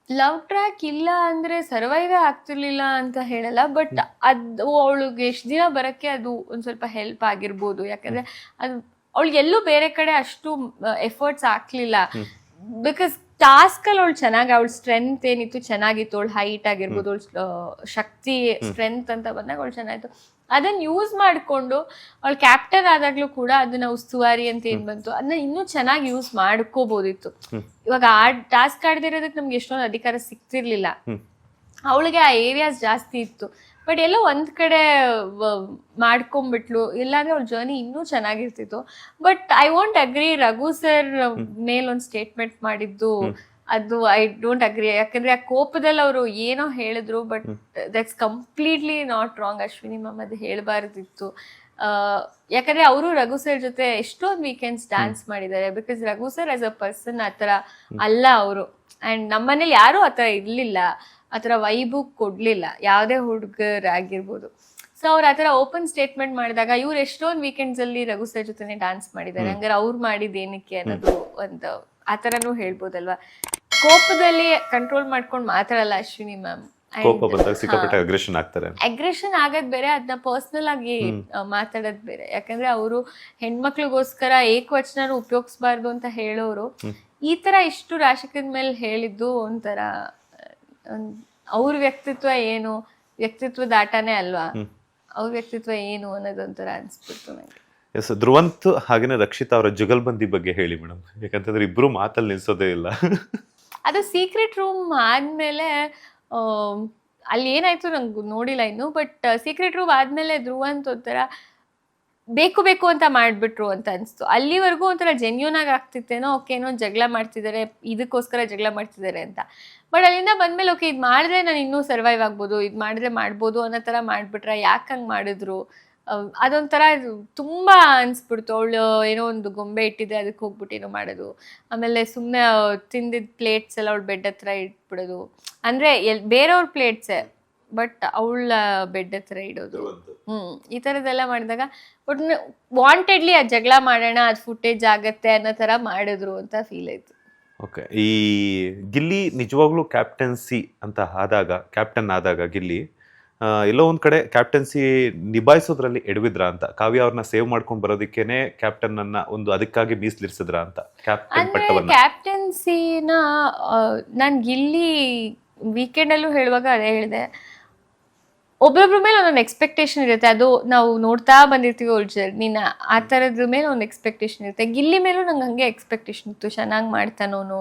ಲವ್ ಟ್ರ್ಯಾಕ್ ಇಲ್ಲ ಅಂದ್ರೆ ಸರ್ವೈವೇ ಆಗ್ತಿರ್ಲಿಲ್ಲ ಅಂತ ಹೇಳಲ್ಲ. ಬಟ್ ಅದು ಅವಳಿಗೆ ಎಷ್ಟು ದಿನ ಬರಕ್ಕೆ ಅದು ಒಂದ್ ಸ್ವಲ್ಪ ಹೆಲ್ಪ್ ಆಗಿರ್ಬೋದು. ಯಾಕಂದ್ರೆ ಅದು ಅವಳಿಗೆ ಎಲ್ಲೂ ಬೇರೆ ಕಡೆ ಅಷ್ಟು ಎಫರ್ಟ್ಸ್ ಹಾಕ್ಲಿಲ್ಲ. ಬಿಕಾಸ್ ಟಾಸ್ಕ್ ಅಲ್ಲಿ ಅವಳು ಚೆನ್ನಾಗಿ, ಅವಳ ಸ್ಟ್ರೆಂತ್ ಏನಿತ್ತು ಚೆನ್ನಾಗಿತ್ತು. ಅವಳು ಹೈಟ್ ಆಗಿರ್ಬೋದು, ಅವಳ ಶಕ್ತಿ ಸ್ಟ್ರೆಂತ್ ಅಂತ ಬಂದಾಗ ಅವಳು ಚೆನ್ನಾಗಿತ್ತು. ಅದನ್ನ ಯೂಸ್ ಮಾಡಿಕೊಂಡು ಅವಳು ಕ್ಯಾಪ್ಟನ್ ಆದಾಗ್ಲೂ ಕೂಡ ಅದನ್ನ ಉಸ್ತುವಾರಿ ಅಂತ ಏನ್ ಬಂತು ಅದನ್ನ ಇನ್ನೂ ಚೆನ್ನಾಗಿ ಯೂಸ್ ಮಾಡ್ಕೋಬೋದಿತ್ತು. ಇವಾಗ ಟಾಸ್ಕ್ ಆಡದಿರೋದಕ್ಕೆ ನಮ್ಗೆ ಎಷ್ಟೊಂದು ಅಧಿಕಾರ ಸಿಕ್ತಿರ್ಲಿಲ್ಲ. ಅವಳಿಗೆ ಆ ಏರಿಯಾಸ್ ಜಾಸ್ತಿ ಇತ್ತು. ಬಟ್ ಎಲ್ಲೋ ಒಂದ್ ಕಡೆ ಮಾಡ್ಕೊಂಡ್ಬಿಟ್ಲು, ಇಲ್ಲಾಂದ್ರೆ ಅವ್ಳ ಜರ್ನಿ ಇನ್ನೂ ಚೆನ್ನಾಗಿರ್ತಿತ್ತು. But I want agri, Raghu sir ಮೇಲೊಂದು ಸ್ಟೇಟ್ಮೆಂಟ್ ಮಾಡಿದ್ದು ಅದು ಐ ಡೋಂಟ್ ಅಗ್ರಿ. ಯಾಕಂದ್ರೆ ಆ ಕೋಪದಲ್ಲಿ ಅವರು ಏನೋ ಹೇಳಿದ್ರು, but that's completely not wrong. Ashwini ma'am ಅದು ಹೇಳಬಾರ್ದಿತ್ತು. ಯಾಕಂದ್ರೆ ಅವರು ರಘು ಸರ್ ಜೊತೆ ಎಷ್ಟೊಂದು ವೀಕೆಂಡ್ಸ್ ಡ್ಯಾನ್ಸ್ ಮಾಡಿದ್ದಾರೆ. Because Raghu sir as a person ಆತರ ಅಲ್ಲ ಅವರು. ಅಂಡ್ ನಮ್ಮನೇಲಿ ಯಾರು ಆತರ ಇರ್ಲಿಲ್ಲ, ಆತರ ವೈಬು ಕೊಡ್ಲಿಲ್ಲ ಯಾವುದೇ ಹುಡುಗರಾಗಿರ್ಬೋದು. ಸೊ ಅವ್ರು ಆತರ ಓಪನ್ ಸ್ಟೇಟ್ಮೆಂಟ್ ಮಾಡಿದಾಗ ಇವ್ರು ಎಷ್ಟೊಂದು ವೀಕೆಂಡ್ಸ್ ಅಲ್ಲಿ ರಘು ಸರ್ ಜೊತೆನೆ ಡ್ಯಾನ್ಸ್ ಮಾಡಿದ್ದಾರೆ, ಹಂಗಾರೆ ಅವ್ರು ಮಾಡಿದ ಏನಕ್ಕೆ ಅನ್ನೋದು ಒಂದು ಆತರನೂ ಹೇಳ್ಬೋದಲ್ವಾ. ಕೋಪದಲ್ಲಿ ಕಂಟ್ರೋಲ್ ಮಾಡ್ಕೊಂಡು ಮಾತಾಡಲ್ಲ ಅಶ್ವಿನಿ ಮ್ಯಾಮ್. ಅಗ್ರೆಷನ್ ಆಗೋದ್ ಬೇರೆ, ಅದನ್ನ ಪರ್ಸನಲ್ ಆಗಿ ಮಾತಾಡೋದ್ ಬೇರೆ. ಯಾಕಂದ್ರೆ ಅವರು ಹೆಣ್ಮಕ್ಳಿಗೋಸ್ಕರ ಏಕವಚನ ಉಪಯೋಗಿಸ್ಬಾರ್ದು ಅಂತ ಹೇಳೋರು ಈ ತರ ಇಷ್ಟು ರಾಶಿಕದ ಮೇಲೆ ಹೇಳಿದ್ದು ಒಂಥರ ಅವ್ರ ವ್ಯಕ್ತಿತ್ವ ಏನು, ವ್ಯಕ್ತಿತ್ವದ ಆಟನೇ ಅಲ್ವಾ, ಅವ್ರ ವ್ಯಕ್ತಿತ್ವ ಏನು ಅನ್ನೋದೊಂಥರ ಅನ್ಸ್ಬಿಡ್ತು ನನಗೆ. ಎಸ್, ಧ್ರುವಂತ್ ಹಾಗೇನೆ ರಕ್ಷಿತಾ ಅವರ ಜುಗಲ್ಬಂದಿ ಬಗ್ಗೆ ಹೇಳಿ ಮೇಡಮ್, ಯಾಕಂತಂದ್ರೆ ಇಬ್ರು ಮಾತಲ್ಲಿ ನಿಲ್ಸೋದೇ ಇಲ್ಲ. ಅದು ಸೀಕ್ರೆಟ್ ರೂಮ್ ಆದ್ಮೇಲೆ ಅಲ್ಲಿ ಏನಾಯ್ತು ನಂಗೆ ನೋಡಿಲ್ಲ ಇನ್ನು. ಬಟ್ ಸೀಕ್ರೆಟ್ ರೂಮ್ ಆದ್ಮೇಲೆ ಧ್ರುವಂತ್ ಒಂಥರ ಬೇಕು ಬೇಕು ಅಂತ ಮಾಡ್ಬಿಟ್ರು ಅಂತ ಅನಿಸ್ತು. ಅಲ್ಲಿವರೆಗೂ ಒಂಥರ ಜೆನ್ಯೂನ್ ಆಗಿ ಆಗ್ತಿತ್ತೇನೋ, ಓಕೆ ಏನೋ ಜಗಳ ಮಾಡ್ತಿದ್ದಾರೆ, ಇದಕ್ಕೋಸ್ಕರ ಜಗಳ ಮಾಡ್ತಿದ್ದಾರೆ ಅಂತ. ಬಟ್ ಅಲ್ಲಿಂದ ಬಂದ್ಮೇಲೆ ಓಕೆ ಇದು ಮಾಡಿದ್ರೆ ನಾನು ಇನ್ನೂ ಸರ್ವೈವ್ ಆಗ್ಬೋದು, ಇದು ಮಾಡಿದ್ರೆ ಮಾಡ್ಬೋದು ಅನ್ನೋ ಥರ ಮಾಡಿಬಿಟ್ರೆ ಯಾಕೆ ಹಂಗೆ ಮಾಡಿದ್ರು ಅದೊಂಥರ ತುಂಬಾ ಅನ್ಸ್ಬಿಡ್ತು. ಅವಳು ಏನೋ ಒಂದು ಗೊಂಬೆ ಇಟ್ಟಿದೆ ಅದಕ್ಕೆ ಹೋಗ್ಬಿಟ್ಟು ಏನೋ ಮಾಡೋದು, ಆಮೇಲೆ ಸುಮ್ಮನೆ ತಿಂದಿದ್ದ ಪ್ಲೇಟ್ಸ್ ಎಲ್ಲ ಅವಳು ಬೆಡ್ ಹತ್ರ ಇಟ್ಬಿಡೋದು, ಅಂದ್ರೆ ಬೇರೆಯವ್ರ ಪ್ಲೇಟ್ಸೇ ಬಟ್ ಅವಳ ಬೆಡ್ ಹತ್ರ ಇಡೋದು. ಈ ಥರದ್ದೆಲ್ಲ ಮಾಡಿದಾಗ ಒಟ್ಟು ವಾಂಟೆಡ್ಲಿ ಆ ಜಗಳ ಮಾಡೋಣ, ಅದು ಫುಟೇಜ್ ಆಗತ್ತೆ ಅನ್ನೋ ಥರ ಮಾಡಿದ್ರು ಅಂತ ಫೀಲ್ ಆಯ್ತು. ಓಕೆ, ಈ ಗಿಲ್ಲಿ ನಿಜವಾಗ್ಲೂ ಕ್ಯಾಪ್ಟನ್ಸಿ ಅಂತ ಕ್ಯಾಪ್ಟನ್ ಆದಾಗ ಗಿಲ್ಲಿ ಎಲ್ಲೋ ಒಂದ್ ಕಡೆ ಕ್ಯಾಪ್ಟನ್ಸಿ ನಿಭಾಯಿಸೋದ್ರಲ್ಲಿ ಎಡವಿದ್ರ ಅಂತ, ಕಾವ್ಯ ಅವ್ರನ್ನ ಸೇವ್ ಮಾಡ್ಕೊಂಡು ಬರೋದಕ್ಕೇನೆ ಕ್ಯಾಪ್ಟನ್ ಅನ್ನ ಒಂದು ಅದಕ್ಕಾಗಿ ಮೀಸಲಿರಿಸಿದ್ರ ಅಂತ ಕ್ಯಾಪ್ಟನ್ ಅಂದ್ರೆ ಪಟ್ಟವನ್ನ. ಕ್ಯಾಪ್ಟನ್ಸಿನ ನಾನು ಗಿಲ್ಲಿ ವೀಕೆಂಡಲ್ಲೂ ಹೇಳುವಾಗ ಅದೇ ಹೇಳಿದೆ, ಒಬ್ಬೊಬ್ರ ಮೇಲೆ ಒಂದೊಂದು ಎಕ್ಸ್ಪೆಕ್ಟೇಷನ್ ಇರುತ್ತೆ. ಅದು ನಾವು ನೋಡ್ತಾ ಬಂದಿರ್ತೀವಿ ಅವ್ಳ ಜರ್ನಿನ, ಆ ಥರದ್ರ ಮೇಲೆ ಒಂದು ಎಕ್ಸ್ಪೆಕ್ಟೇಷನ್ ಇರುತ್ತೆ. ಗಿಲ್ಲಿ ಮೇಲೂ ನಂಗೆ ಹಂಗೆ ಎಕ್ಸ್ಪೆಕ್ಟೇಷನ್ ಇತ್ತು, ಚೆನ್ನಾಗಿ ಮಾಡ್ತಾನವನು.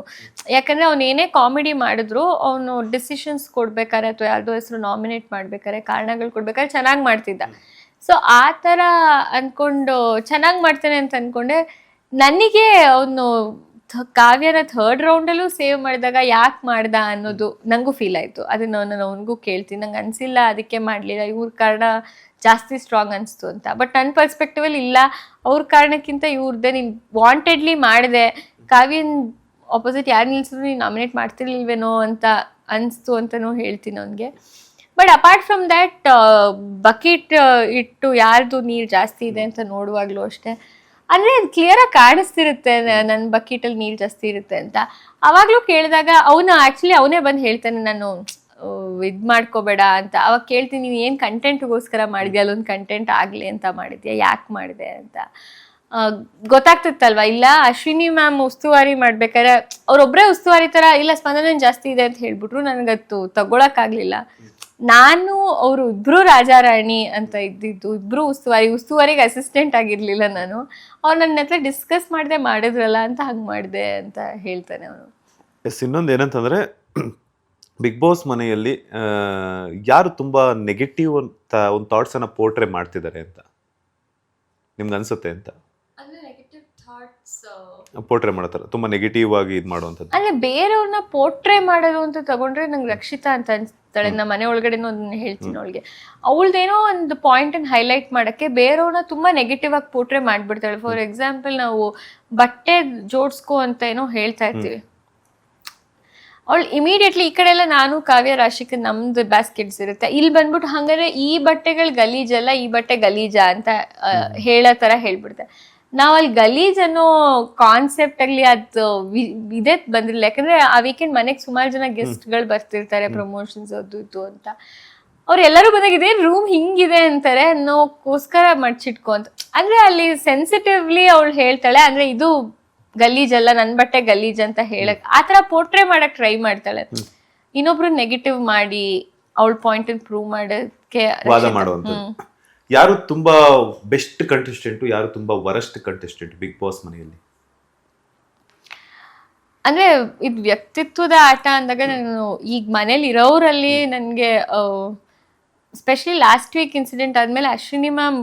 ಯಾಕಂದರೆ ಅವ್ನು ಏನೇ ಕಾಮಿಡಿ ಮಾಡಿದ್ರು ಅವನು ಡಿಸಿಷನ್ಸ್ ಕೊಡ್ಬೇಕಾರೆ ಅಥವಾ ಯಾವುದೋ ಹೆಸರು ನಾಮಿನೇಟ್ ಮಾಡ್ಬೇಕಾರೆ, ಕಾರಣಗಳು ಕೊಡ್ಬೇಕಾದ್ರೆ ಚೆನ್ನಾಗಿ ಮಾಡ್ತಿದ್ದ. ಸೊ ಆ ಥರ ಅಂದ್ಕೊಂಡು ಚೆನ್ನಾಗಿ ಮಾಡ್ತಾನೆ ಅಂತ ಅಂದ್ಕೊಂಡೆ. ನನಗೆ ಅವನು ಕಾವ್ಯನ ಥರ್ಡ್ ರೌಂಡಲ್ಲೂ ಸೇವ್ ಮಾಡಿದಾಗ ಯಾಕೆ ಮಾಡ್ದ ಅನ್ನೋದು ನನಗೂ ಫೀಲ್ ಆಯಿತು. ಅದನ್ನು ನಾನು ಅವನಿಗೂ ಕೇಳ್ತೀನಿ, ನಂಗೆ ಅನಿಸಿಲ್ಲ ಅದಕ್ಕೆ ಮಾಡಲಿಲ್ಲ, ಇವ್ರ ಕಾರಣ ಜಾಸ್ತಿ ಸ್ಟ್ರಾಂಗ್ ಅನಿಸ್ತು ಅಂತ. ಬಟ್ ನನ್ನ ಪರ್ಸ್ಪೆಕ್ಟಿವಲ್ಲಿ ಇಲ್ಲ, ಅವ್ರ ಕಾರಣಕ್ಕಿಂತ ಇವ್ರದ್ದೇ, ನೀನು ವಾಂಟೆಡ್ಲಿ ಮಾಡಿದೆ, ಕಾವ್ಯನ ಆಪೋಸಿಟ್ ಯಾರು ನಿಲ್ಸಿದ್ರು ನೀನು ನಾಮಿನೇಟ್ ಮಾಡ್ತಿರ್ಲಿಲ್ವೇನೋ ಅಂತ ಅನಿಸ್ತು ಅಂತಲೂ ಹೇಳ್ತೀನಿ ಅವನಿಗೆ. But apart from that, bucket ಇಟ್ಟು ಯಾರ್ದು ನೀರು ಜಾಸ್ತಿ ಇದೆ ಅಂತ ನೋಡುವಾಗಲೂ ಅಷ್ಟೇ, ಅಂದರೆ ಅದು ಕ್ಲಿಯರಾಗಿ ಕಾಣಿಸ್ತಿರುತ್ತೆ ನನ್ನ ಬಕೆಟಲ್ಲಿ ನೀರು ಜಾಸ್ತಿ ಇರುತ್ತೆ ಅಂತ. ಆವಾಗಲೂ ಕೇಳಿದಾಗ ಅವನೇ ಬಂದು ಹೇಳ್ತಾನೆ, ನಾನು ಇದು ಮಾಡ್ಕೋಬೇಡ ಅಂತ. ಅವಾಗ ಕೇಳ್ತೀನಿ, ನೀನು ಏನು ಕಂಟೆಂಟ್ಗೋಸ್ಕರ ಮಾಡಿದ್ಯಾ, ಅಲ್ಲೊಂದು ಕಂಟೆಂಟ್ ಆಗಲಿ ಅಂತ ಮಾಡಿದ್ಯಾ, ಯಾಕೆ ಮಾಡಿದೆ ಅಂತ ಗೊತ್ತಾಗ್ತಿತ್ತಲ್ವ. ಇಲ್ಲ ಅಶ್ವಿನಿ ಮ್ಯಾಮ್ ಉಸ್ತುವಾರಿ ಮಾಡ್ಬೇಕಾದ್ರೆ ಅವ್ರೊಬ್ಬರೇ ಉಸ್ತುವಾರಿ ಥರ ಇಲ್ಲ ಸ್ಪಂದನ ಜಾಸ್ತಿ ಇದೆ ಅಂತ ಹೇಳ್ಬಿಟ್ರು, ನನಗತ್ತು ತಗೊಳಕ್ಕಾಗಲಿಲ್ಲ. ನಾನು ಅವರು ಇಬ್ರು ರಾಜಾರಾಣಿ ಅಂತ ಇದ್ದಿದ್ದು, ಇಬ್ರು ಉಸ್ತುವಾರಿಗೆ ಅಸಿಸ್ಟೆಂಟ್ ಆಗಿರ್ಲಿಲ್ಲ ನಾನು. ಅವ್ರು ನನ್ನ ಹತ್ರ ಡಿಸ್ಕಸ್ ಮಾಡಿದ್ರಲ್ಲ ಅಂತ ಹಂಗೆ ಮಾಡಿದೆ ಅಂತ ಹೇಳ್ತಾನೆ ಅವನು. ಎಸ್, ಇನ್ನೊಂದು ಏನಂತಂದ್ರೆ ಬಿಗ್ ಬಾಸ್ ಮನೆಯಲ್ಲಿ ಯಾರು ತುಂಬಾ ನೆಗೆಟಿವ್ ಅಂತ ಒಂದು ಥಾಟ್ಸ್ ಅನ್ನ ಪೋರ್ಟ್ರೇ ಮಾಡ್ತಿದ್ದಾರೆ ಅಂತ ನಿಮ್ಗೆ ಅನ್ಸುತ್ತೆ ಅಂತ? ಪೋರ್ಟ್ರೇ ಮಾಡ್ತಾರೆ ತುಂಬಾ ನೆಗೆಟಿವ್ ಆಗಿ ಇದು ಮಾಡುವಂಥದ್ದು. ಅಂದ್ರೆ ಬೇರೆಯವ್ರನ್ನ ಪೋರ್ಟ್ರೇ ಮಾಡೋದು ಅಂತ ತಗೊಂಡ್ರೆ ನಂಗೆ ರಕ್ಷಿತಾ ಅಂತ ಅನ್ಸ್ತಾಳೆ. ನಮ್ಮ ಮನೆ ಒಳಗಡೆನೂ ಅದನ್ನ ಹೇಳ್ತೀನಿ ಅವಳಿಗೆ. ಅವಳದೇನೋ ಒಂದು ಪಾಯಿಂಟ್ ಅನ್ನು ಹೈಲೈಟ್ ಮಾಡಕ್ಕೆ ಬೇರೆಯವ್ರನ್ನ ತುಂಬಾ ನೆಗೆಟಿವ್ ಆಗಿ ಪೋರ್ಟ್ರೇ ಮಾಡ್ಬಿಡ್ತಾಳೆ. ಫಾರ್ ಎಕ್ಸಾಂಪಲ್, ನಾವು ಬಟ್ಟೆ ಜೋಡಿಸ್ಕೋ ಅಂತ ಏನೋ ಹೇಳ್ತಾ ಇರ್ತೀವಿ, ಅವಳು ಇಮಿಡಿಯೇಟ್ಲಿ ಈ ಕಡೆ ಎಲ್ಲ ನಾನು ಕಾವ್ಯ ರಾಶಿಕ್ ನಮ್ದು ಬ್ಯಾಸ್ಕೆಟ್ಸ್ ಇರುತ್ತೆ, ಇಲ್ಲಿ ಬಂದ್ಬಿಟ್ಟು ಹಂಗಾರೆ ಈ ಬಟ್ಟೆಗಳು ಗಲೀಜಲ್ಲ, ಈ ಬಟ್ಟೆ ಗಲೀಜಾ ಅಂತ ಹೇಳೋ ತರ ಹೇಳ್ಬಿಡ್ತಾರೆ. ನಾವು ಅಲ್ಲಿ ಗಲೀಜ್ ಅನ್ನೋ ಕಾನ್ಸೆಪ್ಟ್ ಆಗಲಿ ಅದು ಇದೇ ಬಂದಿರಲಿಲ್ಲ. ಯಾಕಂದ್ರೆ ಆ ವೀಕೆಂಡ್ ಮನೆಗೆ ಸುಮಾರು ಜನ ಗೆಸ್ಟ್ಗಳು ಬರ್ತಿರ್ತಾರೆ, ಪ್ರಮೋಷನ್ಸ್ ಅದು ಇದು ಅಂತ. ಅವ್ರೆಲ್ಲರೂ ಬಂದಾಗ ಇದೇ ರೂಮ್ ಹಿಂಗಿದೆ ಅಂತಾರೆ ಅನ್ನೋಕ್ಕೋಸ್ಕರ ಮಡ್ಚಿಟ್ಕೊ ಅಂತ. ಅಂದ್ರೆ ಅಲ್ಲಿ ಸೆನ್ಸಿಟಿವ್ಲಿ ಅವಳು ಹೇಳ್ತಾಳೆ, ಅಂದ್ರೆ ಇದು ಗಲೀಜಲ್ಲ, ನನ್ನ ಬಟ್ಟೆ ಗಲೀಜ್ ಅಂತ ಹೇಳಕ್ ಆ ಥರ ಪೋರ್ಟ್ರೇ ಮಾಡಕ್ ಟ್ರೈ ಮಾಡ್ತಾಳೆ. ಇನ್ನೊಬ್ರು ನೆಗೆಟಿವ್ ಮಾಡಿ ಅವಳ ಪಾಯಿಂಟ್ ಪ್ರೂವ್ ಮಾಡೋಕ್ಕೆ ವಾದ ಮಾಡುವಂಥದ್ದು. ಯಾರು ತುಂಬಾ ಬೆಸ್ಟ್ ಕಂಟೆಸ್ಟೆಂಟ್, ಯಾರು ತುಂಬಾ ವರಸ್ಟ್ ಕಂಟೆಸ್ಟೆಂಟ್ ಬಿಗ್ ಬಾಸ್ ಮನೆಯಲ್ಲಿ? ಅಂದ್ರೆ ಇದು ವ್ಯಕ್ತಿತ್ವದ ಆಟ ಅಂದಾಗ ನಾನು ಈಗ ಮನೇಲಿ ಇರೋರಲ್ಲಿ ನನಗೆ ಸ್ಪೆಷಲಿ ಲಾಸ್ಟ್ ವೀಕ್ ಇನ್ಸಿಡೆಂಟ್ ಆದ್ಮೇಲೆ ಅಶ್ವಿನಿ ಮ್ಯಾಮ್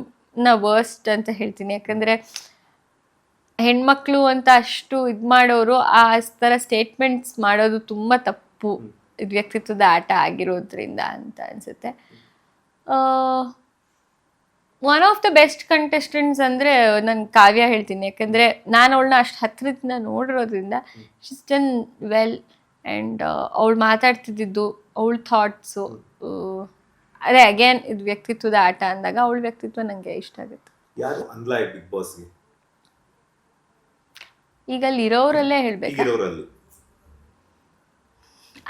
ನ ವರ್ಸ್ಟ್ ಅಂತ ಹೇಳ್ತೀನಿ. ಯಾಕಂದ್ರೆ ಹೆಣ್ಮಕ್ಳು ಅಂತ ಅಷ್ಟು ಇದು ಮಾಡೋರು ಆ ಥರ ಸ್ಟೇಟ್ಮೆಂಟ್ಸ್ ಮಾಡೋದು ತುಂಬ ತಪ್ಪು, ಇದು ವ್ಯಕ್ತಿತ್ವದ ಆಟ ಆಗಿರೋದ್ರಿಂದ ಅಂತ ಅನ್ಸುತ್ತೆ. One of the best contestants ಅಂದರೆ ನಾನು ಕಾವ್ಯ ಹೇಳ್ತೀನಿ. ಯಾಕಂದರೆ ನಾನು ಅವಳನ್ನ ಅಷ್ಟು ಹತ್ತಿರದಿಂದ ನೋಡಿರೋದ್ರಿಂದ ಶೀಸ್ ಡನ್ ವೆಲ್. ಆ್ಯಂಡ್ ಅವಳು ಮಾತಾಡ್ತಿದ್ದಿದ್ದು, ಅವಳ ಥಾಟ್ಸು, ಅದೇ ಅಗೇನ್ ಇದು ವ್ಯಕ್ತಿತ್ವದ ಆಟ ಅಂದಾಗ ಅವಳ ವ್ಯಕ್ತಿತ್ವ ನನಗೆ ಇಷ್ಟ ಆಗುತ್ತೆ. ಯಾರು ಅನ್ಲಾಯ್ ಬಿಗ್ ಬಾಸ್ಗೆ? ಈಗ ಅಲ್ಲಿ ಇರೋರಲ್ಲೇ ಹೇಳ್ಬೇಕು,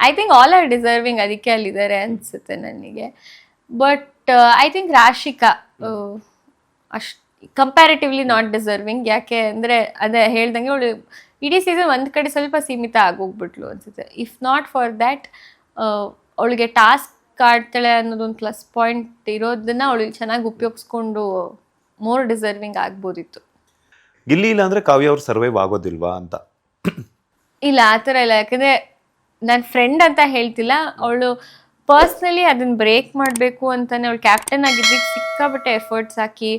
I think all are deserving, ಅದಕ್ಕೆ ಅಲ್ಲಿದ್ದಾರೆ ಅನ್ಸುತ್ತೆ ನನಗೆ. ಬಟ್ ಐ ಥಿಂಕ್ ರಾಶಿಕಾ ಅಷ್ಟು ಕಂಪ್ಯಾರಿಟಿವ್ಲಿ ನಾಟ್ ಡಿಸರ್ವಿಂಗ್. ಯಾಕೆ ಅಂದರೆ ಅದೇ ಹೇಳ್ದಂಗೆ ಅವಳು ಇಡೀ ಸೀಸನ್ ಒಂದು ಕಡೆ ಸ್ವಲ್ಪ ಸೀಮಿತ ಆಗೋಗ್ಬಿಟ್ಲು ಅನ್ಸುತ್ತೆ. ಇಫ್ ನಾಟ್ ಫಾರ್ ದ್ಯಾಟ್ ಅವಳಿಗೆ ಟಾಸ್ಕ್ ಆಡ್ತಾಳೆ ಅನ್ನೋದೊಂದು ಪ್ಲಸ್ ಪಾಯಿಂಟ್ ಇರೋದನ್ನ ಅವಳು ಚೆನ್ನಾಗಿ ಉಪಯೋಗಿಸ್ಕೊಂಡು ಮೋರ್ ಡಿಸರ್ವಿಂಗ್ ಆಗ್ಬೋದಿತ್ತು. ಗಿಲ್ಲಿ ಇಲ್ಲ ಅಂದ್ರೆ ಕಾವ್ಯ ಅವ್ರು ಸರ್ವೈವ್ ಆಗೋದಿಲ್ವಾ ಅಂತ? ಇಲ್ಲ, ಆ ಥರ ಇಲ್ಲ. ಯಾಕಂದರೆ ನನ್ನ ಫ್ರೆಂಡ್ ಅಂತ ಹೇಳ್ತಿಲ್ಲ, ಅವಳು ಪರ್ಸ್ನಲಿ ಅದನ್ನ ಬ್ರೇಕ್ ಮಾಡಬೇಕು ಅಂತಾನೆ ಅವಳು ಕ್ಯಾಪ್ಟನ್ ಆಗಿದ್ದಕ್ಕೆ ಸಿಕ್ಕಾಪಟ್ಟೆ ಎಫರ್ಟ್ಸ್ ಹಾಕಿ,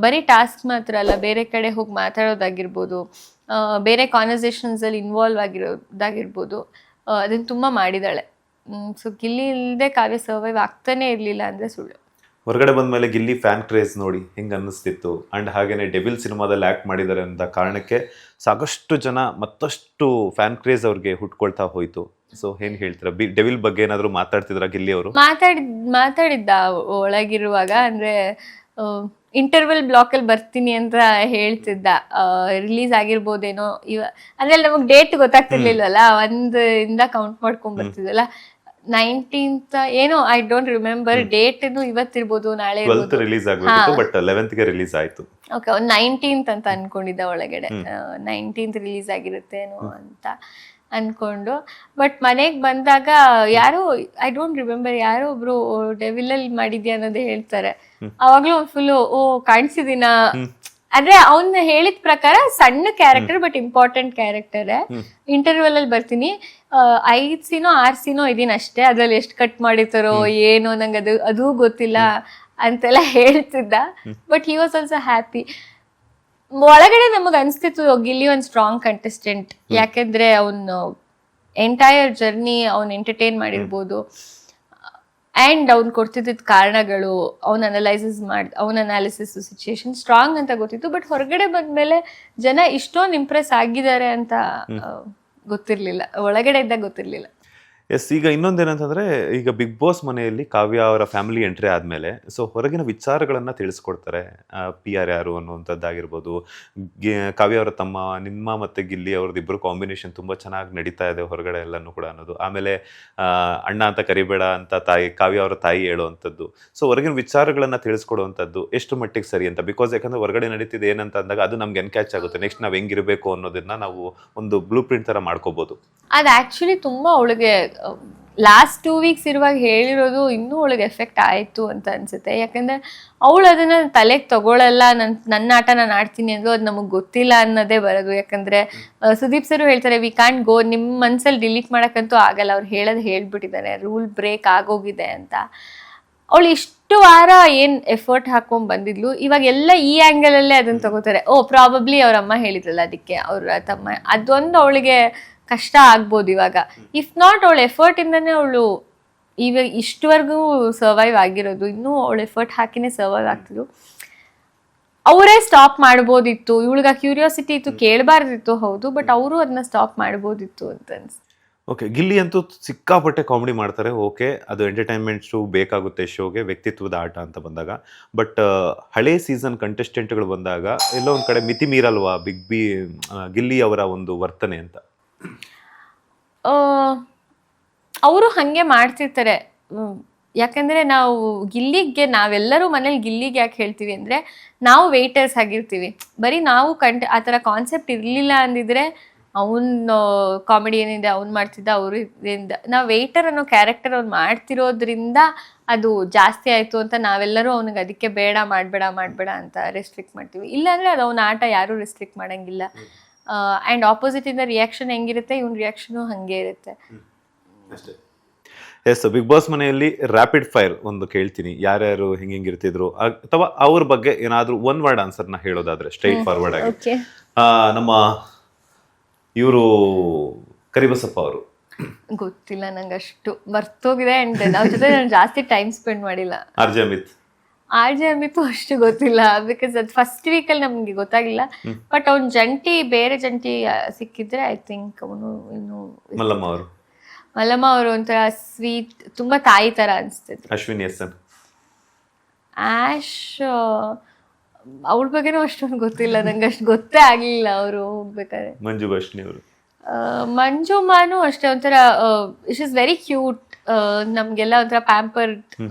ಬರೀ ಟಾಸ್ಕ್ ಮಾತ್ರ ಅಲ್ಲ, ಬೇರೆ ಕಡೆ ಹೋಗಿ ಮಾತಾಡೋದಾಗಿರ್ಬೋದು, ಬೇರೆ ಕಾನ್ವರ್ಸೇಷನ್ಸಲ್ಲಿ ಇನ್ವಾಲ್ವ್ ಆಗಿರೋದಾಗಿರ್ಬೋದು, ಅದನ್ನು ತುಂಬ ಮಾಡಿದ್ದಾಳೆ. ಸೊ ಗಿಲ್ಲಿ ಇಲ್ಲದೆ ಕಾವ್ಯ ಸರ್ವೈವ್ ಆಗ್ತಾನೆ ಇರಲಿಲ್ಲ ಅಂದರೆ ಸುಳ್ಳು. ಹೊರಗಡೆ ಬಂದ್ಮೇಲೆ ಗಿಲ್ಲಿ ಫ್ಯಾನ್ ಕ್ರೇಜ್ ನೋಡಿ ಹೆಂಗ್ ಅನ್ನಿಸ್ತಿತ್ತು ಅಂಡ್ ಹಾಗೇನೆ ಡೆವಿಲ್ ಸಿನಿಮಾದಲ್ಲಿ ಆಕ್ಟ್ ಮಾಡಿದ್ದಾರೆ ಅಂತ ಕಾರಣಕ್ಕೆ ಸಾಕಷ್ಟು ಜನ ಮತ್ತಷ್ಟು ಫ್ಯಾನ್ ಕ್ರೇಜ್ ಅವ್ರಿಗೆ ಹುಟ್ಕೊಳ್ತಾ ಹೋಯ್ತು. ಸೊ ಏನ್ ಹೇಳ್ತೀರಾ ಡೆವಿಲ್ ಬಗ್ಗೆ ಏನಾದ್ರು ಮಾತಾಡ್ತಿದ್ರ ಗಿಲ್ಲಿ ಅವರು? ಮಾತಾಡಿದ್ದ ಒಳಗಿರುವಾಗ, ಅಂದ್ರೆ ಇಂಟರ್ವಲ್ ಬ್ಲಾಕ್ ಅಲ್ಲಿ ಬರ್ತೀನಿ ಅಂತ ಹೇಳ್ತಿದ್ದ. ರಿಲೀಸ್ ಆಗಿರ್ಬೋದೇನೋ ಅಂದ್ರೆ ನಮಗ್ ಡೇಟ್ ಗೊತ್ತಾಗ್ತಿರ್ಲಿಲ್ವಲ್ಲ, ಇಂದ ಕೌಂಟ್ ಮಾಡ್ಕೊಂಡ್ ಬರ್ತಿದ್ವಲ್ಲ. 19th ಏನೋ, ಐ ಡೋಂಟ್ ರಿಮೆಂಬರ್ ಡೇಟ್. ಇವತ್ತಿರ್ಬೋದು, ನಾಳೆ ರಿಲೀಸ್ ಆಗಬೇಕಿತ್ತು, ಬಟ್ 11th ಗೆ ರಿಲೀಸ್ ಆಯ್ತು. ಓಕೆ, 19th ಅಂತ ಅನ್ಕೊಂಡಿದ್ದ ಒಳಗಡೆ. 19th ರಿಲೀಸ್ ಆಗಿರುತ್ತೇನೋ ಅಂತ ಅನ್ಕೊಂಡು. ಬಟ್ ಮನೆಗ್ ಬಂದಾಗ ಯಾರೋ, ಐ ಡೋಂಟ್ ರಿಮೆಂಬರ್, ಯಾರೋ ಒಬ್ರು ಡೆವಿಲ್ ಅಲ್ಲಿ ಮಾಡಿದ್ಯಾ ಅನ್ನೋದೇ ಹೇಳ್ತಾರೆ. ಅವಾಗ್ಲೂ ಫುಲ್ ಕಾಣಿಸಿದಿನ, ಅಂದ್ರೆ ಅವ್ನ ಹೇಳಿದ ಪ್ರಕಾರ ಸಣ್ಣ character but important character. Interval ಅಲ್ಲಿ ಬರ್ತೀನಿ, 5 ಸೀನೋ 6 ಸೀನೋ ಇದೀನಿ ಅಷ್ಟೇ, ಅದ್ರಲ್ಲಿ ಎಷ್ಟು ಕಟ್ ಮಾಡಿರ್ತಾರೋ ಏನೋ ನಂಗೆ ಅದು ಗೊತ್ತಿಲ್ಲ ಅಂತೆಲ್ಲ ಹೇಳ್ತಿದ್ದ. But he was also happy. ಒಳಗಡೆ ನಮಗ್ ಅನ್ಸ್ತಿತ್ತು ಗಿಲ್ಲಿ ಒಂದ್ ಸ್ಟ್ರಾಂಗ್ ಕಂಟೆಸ್ಟೆಂಟ್, ಯಾಕೆಂದ್ರೆ ಅವನು ಎಂಟೈರ್ ಜರ್ನಿ ಅವ್ನು ಎಂಟರ್ಟೈನ್ ಮಾಡಿರ್ಬೋದು. ಆ್ಯಂಡ್ ಅವ್ನು ಕೊಡ್ತಿದ್ದ ಕಾರಣಗಳು, ಅವ್ನ ಅನಾಲಿಸಿಸ್ ಸಿಚುಯೇಷನ್ ಸ್ಟ್ರಾಂಗ್ ಅಂತ ಗೊತ್ತಿತ್ತು. ಬಟ್ ಹೊರಗಡೆ ಬಂದ್ಮೇಲೆ ಜನ ಇಷ್ಟೊಂದು ಇಂಪ್ರೆಸ್ ಆಗಿದ್ದಾರೆ ಅಂತ ಗೊತ್ತಿರ್ಲಿಲ್ಲ, ಒಳಗಡೆ ಇದ್ದಾಗ ಗೊತ್ತಿರ್ಲಿಲ್ಲ. ಎಸ್, ಈಗ ಇನ್ನೊಂದೇನಂತಂದ್ರೆ, ಈಗ ಬಿಗ್ ಬಾಸ್ ಮನೆಯಲ್ಲಿ ಕಾವ್ಯ ಅವರ ಫ್ಯಾಮಿಲಿ ಎಂಟ್ರಿ ಆದ್ಮೇಲೆ ಸೊ ಹೊರಗಿನ ವಿಚಾರಗಳನ್ನ ತಿಳಿಸ್ಕೊಡ್ತಾರೆ. PR ಯಾರು ಅನ್ನುವಂಥದ್ದಾಗಿರ್ಬೋದು, ಕಾವ್ಯ ಅವರ ತಮ್ಮ ನಿಮ್ಮ ಮತ್ತೆ ಗಿಲ್ಲಿ ಅವ್ರದ್ದು ಇಬ್ಬರು ಕಾಂಬಿನೇಷನ್ ತುಂಬಾ ಚೆನ್ನಾಗಿ ನಡೀತಾ ಇದೆ ಹೊರಗಡೆ ಎಲ್ಲನೂ ಕೂಡ ಅನ್ನೋದು. ಆಮೇಲೆ ಅಣ್ಣ ಅಂತ ಕರಿಬೇಡ ಅಂತ ಕಾವ್ಯ ಅವರ ತಾಯಿ ಹೇಳುವಂಥದ್ದು. ಸೊ ಹೊರಗಿನ ವಿಚಾರಗಳನ್ನ ತಿಳಿಸ್ಕೊಡುವಂಥದ್ದು ಎಷ್ಟು ಮಟ್ಟಿಗೆ ಸರಿ ಅಂತ, ಬಿಕಾಸ್ ಯಾಕಂದ್ರೆ ಹೊರಗಡೆ ನಡೀತಿದೆ ಏನಂತ ಅಂದಾಗ ಅದು ನಮ್ಗೆ ಎನ್ಕ್ಯಾಚ್ ಆಗುತ್ತೆ. ನೆಕ್ಸ್ಟ್ ನಾವ್ ಹೆಂಗಿರ್ಬೇಕು ಅನ್ನೋದನ್ನ ನಾವು ಒಂದು ಬ್ಲೂ ಪ್ರಿಂಟ್ ತರ ಮಾಡ್ಕೋಬಹುದು. ಅದು ಆಕ್ಚುಲಿ ತುಂಬಾ ಅವಳಿಗೆ ಲಾಸ್ಟ್ 2 weeks ಇರುವಾಗ ಹೇಳಿರೋದು ಇನ್ನೂ ಅವಳಿಗೆ ಎಫೆಕ್ಟ್ ಆಯ್ತು ಅಂತ ಅನ್ಸುತ್ತೆ. ಯಾಕಂದ್ರೆ ಅವಳು ಅದನ್ನ ತಲೆಗೆ ತಗೊಳಲ್ಲ. ನನ್ನ ಆಟ ನಾನು ಆಡ್ತೀನಿ ಅಂದ್ರು ಅದು ನಮಗ್ ಗೊತ್ತಿಲ್ಲ ಅನ್ನೋದೇ ಬರೋದು. ಯಾಕಂದ್ರೆ ಸುದೀಪ್ ಸರ್ ಹೇಳ್ತಾರೆ, ವಿ ಕ್ಯಾನ್ ಗೋ, ನಿಮ್ ಮನ್ಸಲ್ಲಿ ಡಿಲೀಟ್ ಮಾಡಕ್ಕಂತೂ ಆಗಲ್ಲ, ಅವ್ರು ಹೇಳ್ಬಿಟ್ಟಿದ್ದಾರೆ, ರೂಲ್ ಬ್ರೇಕ್ ಆಗೋಗಿದೆ ಅಂತ. ಅವಳು ಇಷ್ಟು ವಾರ ಏನ್ ಎಫರ್ಟ್ ಹಾಕೊಂಡ್ ಬಂದಿದ್ಲು, ಇವಾಗ ಎಲ್ಲ ಈ ಆಂಗಲ್ ಅಲ್ಲೇ ಅದನ್ನ ತಗೋತಾರೆ. ಪ್ರಾಬಬ್ಲಿ ಅವ್ರ ಅಮ್ಮ ಹೇಳಿದ್ರಲ್ಲ ಅದಕ್ಕೆ ಅವ್ರ ತಮ್ಮ, ಅದೊಂದು ಅವಳಿಗೆ ಕಷ್ಟ ಆಗ್ಬೋದು ಇವಾಗ. ಇಫ್ ನಾಟ್ ಅವಳ ಎಫರ್ಟ್ ಇಂದಾನೆ ಅವಳು ಇವಾಗ ಇಷ್ಟವರೆಗೂ ಸರ್ವೈವ್ ಆಗಿರೋದು. ಇನ್ನೂ ಅವಳು ಎಫರ್ಟ್ ಹಾಕಿನೇ ಸರ್ವೈವ್ ಆಗ್ತಿದ್ರು. ಅವರೇ ಸ್ಟಾಪ್ ಮಾಡ್ಬೋದಿತ್ತು, ಇವಳಿಗೆ ಕ್ಯೂರಿಯಾಸಿಟಿ ಇತ್ತು, ಕೇಳಬಾರ್ದಿತ್ತು, ಹೌದು, ಬಟ್ ಅವರು ಅದನ್ನ ಸ್ಟಾಪ್ ಮಾಡ್ಬೋದಿತ್ತು ಅಂತ ಅನ್ಸುತ್ತೆ. ಓಕೆ, ಗಿಲ್ಲಿ ಅಂತೂ ಸಿಕ್ಕಾಪಟ್ಟೆ ಕಾಮಿಡಿ ಮಾಡ್ತಾರೆ. ಓಕೆ, ಅದು ಎಂಟರ್ಟೈನ್ಮೆಂಟ್ ಶೋ ಬೇಕಾಗುತ್ತೆ ಶೋಗೆ, ವ್ಯಕ್ತಿತ್ವದ ಆಟ ಅಂತ ಬಂದಾಗ. ಬಟ್ ಹಳೆ ಸೀಸನ್ ಕಂಟೆಸ್ಟೆಂಟ್ಗಳು ಬಂದಾಗ ಎಲ್ಲೋ ಒಂದ್ ಕಡೆ ಮಿತಿ ಮೀರಲ್ವಾ ಗಿಲ್ಲಿ ಅವರ ಒಂದು ವರ್ತನೆ ಅಂತ? ಅವರು ಹಂಗೆ ಮಾಡ್ತಿರ್ತಾರೆ. ಯಾಕಂದ್ರೆ ನಾವು ನಾವೆಲ್ಲರೂ ಮನೇಲಿ ಗಿಲ್ಲಿಗೆ ಯಾಕೆ ಹೇಳ್ತೀವಿ ಅಂದ್ರೆ, ನಾವು ವೇಟರ್ಸ್ ಆಗಿರ್ತೀವಿ. ಬರೀ ನಾವು ಆ ಥರ ಕಾನ್ಸೆಪ್ಟ್ ಇರಲಿಲ್ಲ ಅಂದಿದ್ರೆ, ಅವನು ಕಾಮಿಡಿ ಏನಿದೆ ಅವ್ನು ಮಾಡ್ತಿದ್ದ, ಅವರಿಂದ ನಾವು ವೇಟರ್ ಅನ್ನೋ ಕ್ಯಾರೆಕ್ಟರ್ ಅವ್ನು ಮಾಡ್ತಿರೋದ್ರಿಂದ ಅದು ಜಾಸ್ತಿ ಆಯಿತು ಅಂತ ನಾವೆಲ್ಲರೂ ಅವನಿಗೆ ಅದಕ್ಕೆ ಬೇಡ ಮಾಡಬೇಡ ಅಂತ ರೆಸ್ಟ್ರಿಕ್ಟ್ ಮಾಡ್ತೀವಿ. ಇಲ್ಲಾಂದರೆ ಅದು ಅವನ ಆಟ ಯಾರೂ ರೆಸ್ಟ್ರಿಕ್ಟ್ ಮಾಡೋಂಗಿಲ್ಲ. ಆ್ಯಂಡ್ ಆಪೋಸಿಟಿಂದ ರಿಯಾಕ್ಷನ್ ಹೆಂಗಿರುತ್ತೆ, ಇವನ್ ರಿಯಾಕ್ಷನು ಹಾಗೆ ಇರುತ್ತೆ. ಎಸ್, ಬಿಗ್ ಬಾಸ್ ಮನೆಯಲ್ಲಿ ರ್ಯಾಪಿಡ್ ಫೈರ್ ಒಂದು ಕೇಳ್ತೀನಿ, ಯಾರ್ಯಾರು ಹೆಂಗಿರ್ತಿದ್ರು ಅಥವಾ ಅವ್ರ ಬಗ್ಗೆ ಏನಾದರೂ ಒನ್ ವರ್ಡ್ ಆನ್ಸರ್ನ ಹೇಳೋದಾದ್ರೆ ಸ್ಟ್ರೈಟ್ ಫಾರ್ವರ್ಡ್ ಆಗಿ. ನಮ್ಮ ಇವರು ಕರಿಬಸಪ್ಪ ಅವರು ಗೊತ್ತಿಲ್ಲ ನಂಗೆ, ಅಷ್ಟು ಮರ್ತೋಗಿದೆ. ಆ್ಯಂಡ್ ಅವ್ರ ಜೊತೆ ನಾನು ಜಾಸ್ತಿ ಟೈಮ್ ಸ್ಪೆಂಡ್ ಮಾಡಿಲ್ಲ. ಆರ್ ಜೆ ಅಮಿತ್ ಅಷ್ಟು ಗೊತ್ತಿಲ್ಲ, ಬಿಕಾಸ್ ಅದು ಫಸ್ಟ್ ವೀಕಲ್ಲಿ ನಮ್ಗೆ ಗೊತ್ತಾಗಿಲ್ಲ. ಬಟ್ ಅವ್ನು ಬೇರೆ ಜಂಟಿ ಸಿಕ್ಕಿದ್ರೆ ಐ ಥಿಂಕ್ ಅವನು ಇನ್ನು. ಮಲ್ಲಮ್ಮ ಅವರು ಒಂಥರ ಸ್ವೀಟ್, ತುಂಬಾ ತಾಯಿ ತರ ಅನಿಸ್ತಿದ್ರು. ಆಶ್ ಅವ್ಳ ಬಗ್ಗೆನೂ ಅಷ್ಟೊಂದು ಗೊತ್ತಿಲ್ಲ ನಂಗೆ, ಅಷ್ಟು ಗೊತ್ತೇ ಆಗ್ಲಿಲ್ಲ ಅವರು ಹೋಗ್ಬೇಕಾದ್ರೆ. ಮಂಜುಮಾನು ಅಷ್ಟೇ, ಒಂಥರ ಇಟ್ ಇಸ್ ವೆರಿ ಕ್ಯೂಟ್. ನಮ್ಗೆಲ್ಲ ಒಂಥರ ಪ್ಯಾಂಪರ್ಡ್,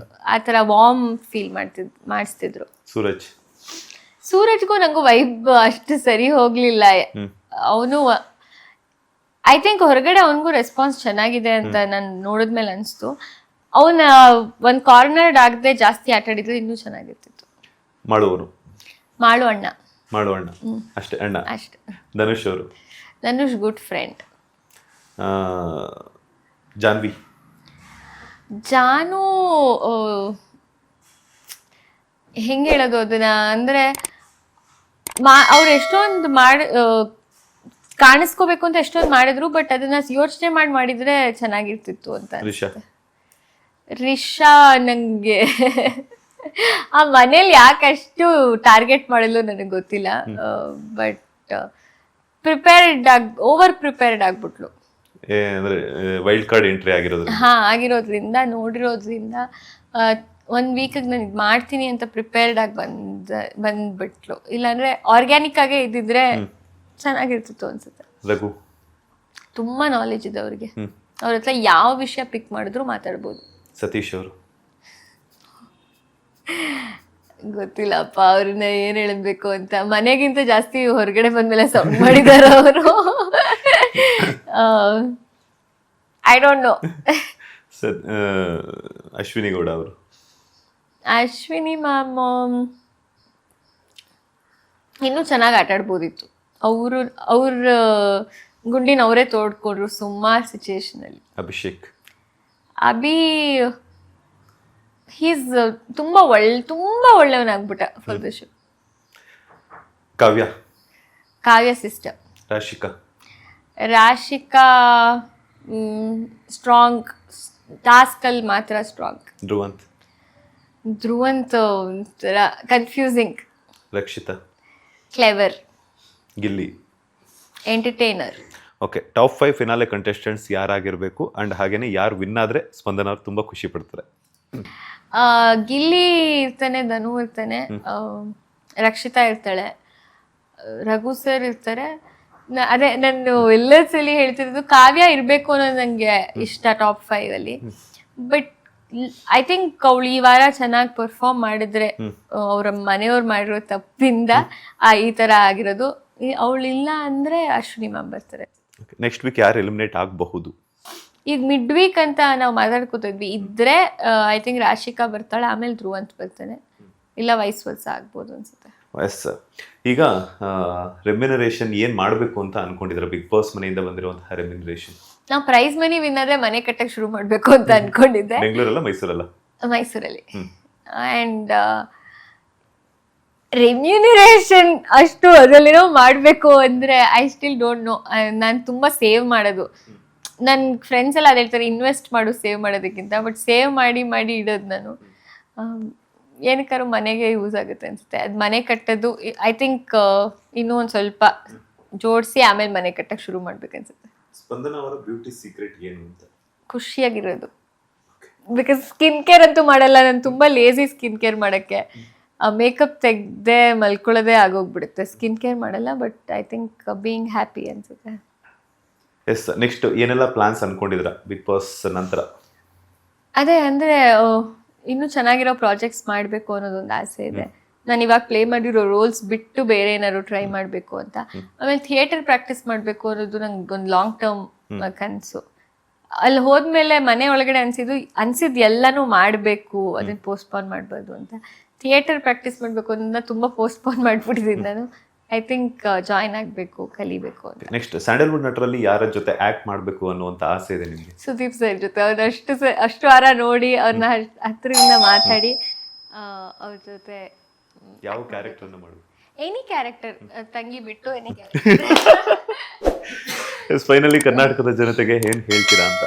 ಆ ಥರ ವಾರ್ಮ್ ಫೀಲ್ ಮಾಡಿಸ್ತಿದ್ರು. ಸೂರಜ್ಗೂ ನಂಗೂ ವೈಬ್ ಅಷ್ಟು ಸರಿ ಹೋಗ್ಲಿಲ್ಲ. ಅವನು ಐ ಥಿಂಕ್ ಹೊರಗಡೆ ಅವನಿಗೂ ರೆಸ್ಪಾನ್ಸ್ ಚೆನ್ನಾಗಿದೆ ಅಂತ ನಾನು ನೋಡಿದ್ಮೇಲೆ ಅನಿಸ್ತು. ಅವನ ಒಂದು ಕಾರ್ನರ್ಡ್ ಆಗದೆ ಜಾಸ್ತಿ ಆಟ ಆಡಿದ್ರೆ ಇನ್ನೂ ಚೆನ್ನಾಗಿರ್ತಿತ್ತು. ಮಾಳು ಅಣ್ಣ ಅಷ್ಟೇ. Dhanush good friend. ಜಾನು ಹೆಂಗೆ ಹೇಳೋದು ಅದನ್ನ ಅಂದ್ರೆ, ಅವ್ರು ಎಷ್ಟೊಂದು ಕಾಣಿಸ್ಕೋಬೇಕು ಅಂತ ಎಷ್ಟೊಂದು ಮಾಡಿದ್ರು, ಬಟ್ ಅದನ್ನ ಯೋಚನೆ ಮಾಡಿದ್ರೆ ಚೆನ್ನಾಗಿರ್ತಿತ್ತು ಅಂತ. ರಿಷಾ ನಂಗೆ ಆ ಮನೇಲಿ ಯಾಕಷ್ಟು ಟಾರ್ಗೆಟ್ ಮಾಡಲು ನನಗೆ ಗೊತ್ತಿಲ್ಲ, ಬಟ್ ಓವರ್ ಪ್ರಿಪೇರ್ಡ್ ಆಗ್ಬಿಟ್ಲು. ಅಂದ್ರೆ ವೈಲ್ಡ್ ಕಾರ್ಡ್ ಎಂಟ್ರಿ ಆಗಿರೋದು. ಆಗಿರೋದ್ರಿಂದ ನೋಡಿರೋದ್ರಿಂದ 1 ವೀಕಿಗೆ ನಾನು ಇದು ಮಾಡ್ತೀನಿ ಅಂತ ಪ್ರಿಪೇರ್ಡ್ ಆಗಿ ಬಂದ್ಬಿಟ್ಲು. ಇಲ್ಲಾಂದ್ರೆ ಆರ್ಗ್ಯಾನಿಕ್ ಆಗೇ ಇದ್ದಿದ್ರೆ ಚೆನ್ನಾಗಿರ್ತಿತ್ತು ಅನ್ಸುತ್ತೆ. ರಘು ತುಂಬಾ ನಾಲೆಜ್ ಇದೆ ಅವ್ರಿಗೆ, ಅವ್ರ ಹತ್ರ ಯಾವ ವಿಷಯ ಪಿಕ್ ಮಾಡಿದ್ರು ಮಾತಾಡ್ಬೋದು. ಸತೀಶ್ ಅವರು ಗೊತ್ತಿಲ್ಲಪ್ಪ ಅವ್ರನ್ನ ಏನ್ ಹೇಳ್ಬೇಕು ಅಂತ. ಮನೆಗಿಂತ ಜಾಸ್ತಿ ಹೊರಗಡೆ ಬಂದ್ಮೇಲೆ ಸೌಂಡ್ ಮಾಡಿದಾರ ಅವರು. I don't know. Ashwini Gowda ಅವರು. ಅಶ್ವಿನಿ ಮ್ಯಾಮ್ ಇನ್ನೂ ಚೆನ್ನಾಗಿ ಆಟ ಆಡ್ಬೋದಿತ್ತು. ಅವ್ರ ಗುಂಡಿನ ಅವರೇ ತೋಡ್ಕೊಂಡ್ರು ಸುಮಾರು ಸಿಚುಯೇಷನ್ ಅಲ್ಲಿ. ಅಭಿ ಹೀಸ್ ತುಂಬಾ ಒಳ್ಳೆಯವನಾಗ್ಬಿಟ್ಟ for the show. Kavya sister. Rashika strong, task ಅಲ್ಲಿ ಮಾತ್ರ ಸ್ಟ್ರಾಂಗ್. ಧ್ರುವಂತ್ ಒಂಥರ confusing. Rakshita clever. Gilli entertainer. Okay, top 5 finale contestants ಯಾರಾಗಿರ್ಬೇಕು ಅಂಡ್ ಹಾಗೇನೆ ಯಾರು ವಿನ್ ಆದ್ರೆ ಸ್ಪಂದನ ಅವ್ರು ತುಂಬಾ ಖುಷಿ ಪಡ್ತಾರೆ? ಗಿಲ್ಲಿ ಇರ್ತಾನೆ, ಧನು ಇರ್ತಾನೆ, ರಕ್ಷಿತಾ ಇರ್ತಾಳೆ, ರಘು ಸರ್ ಇರ್ತಾರೆ. ಅದೇ ನಾನು ಎಲ್ಲ ಸಲ ಹೇಳ್ತಿರೋದು ಕಾವ್ಯ ಇರ್ಬೇಕು ಅನ್ನೋದು ನಂಗೆ ಇಷ್ಟ ಟಾಪ್ 5 ಅಲ್ಲಿ. ಬಟ್ ಐ ಥಿಂಕ್ ಅವಳು ಈ ವಾರ ಚೆನ್ನಾಗಿ ಪರ್ಫಾರ್ಮ್ ಮಾಡಿದ್ರೆ, ಅವ್ರ ಮನೆಯವ್ರು ಮಾಡಿರೋ ತಪ್ಪಿಂದ ಈ ತರ ಆಗಿರೋದು. ಅವಳಿಲ್ಲ ಅಂದ್ರೆ ಅಶ್ವಿನಿ ಮ್ಯಾಮ್ ಬರ್ತಾರೆ. ನೆಕ್ಸ್ಟ್ ವೀಕ್ ಯಾರು ಎಲಿಮಿನೇಟ್ ಆಗಬಹುದು? ಈಗ ಮಿಡ್ ವೀಕ್ ಅಂತ ನಾವು ಮಾತಾಡ್ಕೋತಿದ್ವಿ. ಇದ್ರೆ ಐ ಥಿಂಕ್ ರಾಶಿಕಾ ಬರ್ತಾಳೆ, ಆಮೇಲೆ ಧ್ರುವಂತ್ ಬರ್ತಾನೆ, ಇಲ್ಲ ವೈಸ್ ವರ್ಸ ಆಗ್ಬೋದು ಅನ್ಸುತ್ತೆ. ಎಸ್. ಈಗ ರೆಮ್ಯುನರೇಷನ್ ಏನ್ ಮಾಡಬೇಕು ಅಂತ ಅನ್ಕೊಂಡಿದ್ರೆ ಬಿಗ್ ಬಾಸ್ ಮನೆಯಿಂದ ಬಂದಿರುವಂತಹ ರೆಮ್ಯುನರೇಷನ್? ನಾವು ಪ್ರೈಸ್ ಮನಿ ವಿನ್ ಆದ್ರೆ ಮನೆ ಕಟ್ಟಕ್ಕೆ ಶುರು ಮಾಡ್ಬೇಕು ಅಂತ ಅನ್ಕೊಂಡಿದ್ದೆ. ಬೆಂಗಳೂರಲ್ಲ ಮೈಸೂರಲ್ಲಿ. ಅಂಡ್ ರೆಮ್ಯುನರೇಷನ್ ಅಷ್ಟು ಅದರಲ್ಲಿನೋ ಮಾಡಬೇಕು ಅಂದ್ರೆ ಐ ಸ್ಟಿಲ್ ಡೋಂಟ್ ನೋ. ನಾನು ತುಂಬಾ ಸೇವ್ ಮಾಡೋದು, ನನ್ನ ಫ್ರೆಂಡ್ಸ್ ಎಲ್ಲ ಅದೇ ಹೇಳ್ತಾರೆ ಇನ್ವೆಸ್ಟ್ ಮಾಡು ಸೇವ್ ಮಾಡೋದಕ್ಕಿಂತ. ಬಟ್ ಸೇವ್ ಮಾಡಿ ಇಡೋದು ನಾನು ಏನಕ್ಕಾರು ಮನೆಗೆ ಯೂಸ್ ಆಗುತ್ತೆ ಅನ್ಸುತ್ತೆ. ಅದು ಮನೆ ಕಟ್ಟೋದು ಐ ಥಿಂಕ್ ಇನ್ನೂ ಒಂದು ಸ್ವಲ್ಪ ಜೋಡಿಸಿ ಆಮೇಲೆ ಮನೆ ಕಟ್ಟಕ್ಕೆ ಶುರು ಮಾಡ್ಬೇಕನ್ಸುತ್ತೆ. ಸ್ಪಂದನ ಅವರ ಬ್ಯೂಟಿ ಸೀಕ್ರೆಟ್ ಏನು ಅಂತ? ಖುಷಿಯಾಗಿರೋದು. ಬಿಕಾಸ್ ಸ್ಕಿನ್ ಕೇರ್ ಅಂತೂ ಮಾಡಲ್ಲ ನಾನು, ತುಂಬಾ ಲೇಸಿ ಸ್ಕಿನ್ ಕೇರ್ ಮಾಡೋಕ್ಕೆ. ಮೇಕಪ್ ತೆಗ್ದೆ ಮಲ್ಕೊಳ್ಳೋದೇ ಆಗೋಗ್ಬಿಡುತ್ತೆ, ಸ್ಕಿನ್ ಕೇರ್ ಮಾಡಲ್ಲ. But I think being happy ಅನ್ಸುತ್ತೆ. ಎಸ್. ನೆಕ್ಸ್ಟ್ ಏನೆಲ್ಲ ಪ್ಲಾನ್ಸ್ ಅನ್ಕೊಂಡಿದ್ರ ಬಿಗ್ ಬಾಸ್ ನಂತರ? ಅದೇ ಅಂದ್ರೆ ಇನ್ನೂ ಚೆನ್ನಾಗಿರೋ ಪ್ರಾಜೆಕ್ಟ್ಸ್ ಮಾಡಬೇಕು ಅನ್ನೋದೊಂದು ಆಸೆ ಇದೆ. ನಾನು ಇವಾಗ ಪ್ಲೇ ಮಾಡಿರೋ ರೋಲ್ಸ್ ಬಿಟ್ಟು ಬೇರೆ ಏನಾದ್ರು ಟ್ರೈ ಮಾಡಬೇಕು ಅಂತ. ಆಮೇಲೆ ಥಿಯೇಟರ್ ಪ್ರಾಕ್ಟೀಸ್ ಮಾಡಬೇಕು ಅನ್ನೋದು ನಂಗೆ ಒಂದು ಲಾಂಗ್ ಟರ್ಮ್ ಕನಸು. ಅಲ್ಲಿ ಹೋದ್ಮೇಲೆ ಮನೆ ಒಳಗಡೆ ಅನ್ಸಿದ್ದು ಎಲ್ಲನೂ ಮಾಡಬೇಕು, ಅದನ್ನ ಪೋಸ್ಟ್ಪೋನ್ ಮಾಡ್ಬಾರ್ದು ಅಂತ. ಥಿಯೇಟರ್ ಪ್ರಾಕ್ಟೀಸ್ ಮಾಡಬೇಕು ಅದನ್ನ ತುಂಬಾ ಪೋಸ್ಟ್ಪೋನ್ ಮಾಡ್ಬಿಟ್ಟಿದ್ದೀನಿ ನಾನು. ಐ ಥಿಂಕ್ ಜಾಯಿನ್ ಆಗಬೇಕು, ಕಲಿಬೇಕು ಅಂತ. ನೆಕ್ಸ್ಟ್ ಸ್ಯಾಂಡಲ್ವುಡ್ ನಟರಲ್ಲಿ ಯಾರ ಜೊತೆ ಆಕ್ಟ್ ಮಾಡಬೇಕು ಅನ್ನುವಂತ ಆಸೆ ಇದೆ ನಿಮಗೆ? ಸುದೀಪ್ ಸರ್ ಜೊತೆ. ಅವ್ರನ್ನ ಅಷ್ಟು ವಾರ ನೋಡಿ, ಅವ್ರನ್ನ ಹತ್ರದಿಂದ ಮಾತಾಡಿ, ಅವ್ರ ಜೊತೆ ಯಾವ ಕ್ಯಾರೆಕ್ಟರ್ ಮಾಡಬೇಕು? ಎನಿ ಕ್ಯಾರೆಕ್ಟರ್, ತಂಗಿ ಬಿಟ್ಟು ಎನಿ ಕ್ಯಾರೆಕ್ಟರ್. ಫೈನಲಿ ಕರ್ನಾಟಕದ ಜನತೆಗೆ ಏನ್ ಹೇಳ್ತೀರಾ ಅಂತ?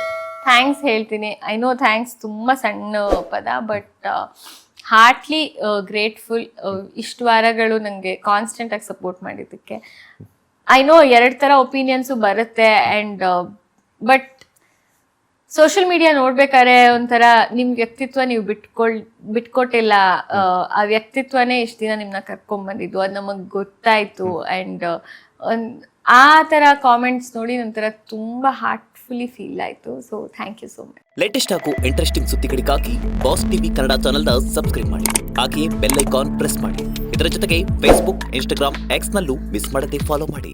ಥ್ಯಾಂಕ್ಸ್ ಹೇಳ್ತೀನಿ. ಐ ನೋ ಥ್ಯಾಂಕ್ಸ್ ತುಂಬಾ ಸಣ್ಣ ಪದ, ಬಟ್ ಹಾರ್ಟ್ಲಿ ಗ್ರೇಟ್ಫುಲ್. ಇಷ್ಟು ವಾರಗಳು ನನಗೆ ಕಾನ್ಸ್ಟೆಂಟ್ ಆಗಿ ಸಪೋರ್ಟ್ ಮಾಡಿದ್ದಕ್ಕೆ. ಐ ನೋ 2 ಥರ ಒಪಿನಿಯನ್ಸು ಬರುತ್ತೆ. ಆ್ಯಂಡ್ ಬಟ್ ಸೋಷಿಯಲ್ ಮೀಡಿಯಾ ನೋಡ್ಬೇಕಾದ್ರೆ ಒಂಥರ ನಿಮ್ಮ ವ್ಯಕ್ತಿತ್ವ ನೀವು ಬಿಟ್ಕೊಟ್ಟಿಲ್ಲ, ಆ ವ್ಯಕ್ತಿತ್ವನೇ ಇಷ್ಟು ದಿನ ನಿಮ್ಮನ್ನ ಕರ್ಕೊಂಡ್ಬಂದಿದ್ದು, ಅದು ನಮಗೆ ಗೊತ್ತಾಯ್ತು. ಆ್ಯಂಡ್ ಆ ಥರ ಕಾಮೆಂಟ್ಸ್ ನೋಡಿ ನಂತರ ತುಂಬ ಹಾರ್ಟ್ಫುಲಿ ಫೀಲ್ ಆಯಿತು. So thank you so much. Latest ಹಾಗೂ ಇಂಟ್ರೆಸ್ಟಿಂಗ್ ಸುದ್ದಿಗಳಿಗಾಗಿ ಬಾಸ್ ಟಿವಿ ಕನ್ನಡ ಚಾನೆಲ್ನ ಸಬ್ಸ್ಕ್ರೈಬ್ ಮಾಡಿ, ಹಾಗೆಯೇ ಬೆಲ್ ಐಕಾನ್ ಪ್ರೆಸ್ ಮಾಡಿ. ಇದರ ಜೊತೆಗೆ ಫೇಸ್ಬುಕ್, ಇನ್ಸ್ಟಾಗ್ರಾಮ್, ಎಕ್ಸ್ನಲ್ಲೂ ಮಿಸ್ ಮಾಡದೆ ಫಾಲೋ ಮಾಡಿ.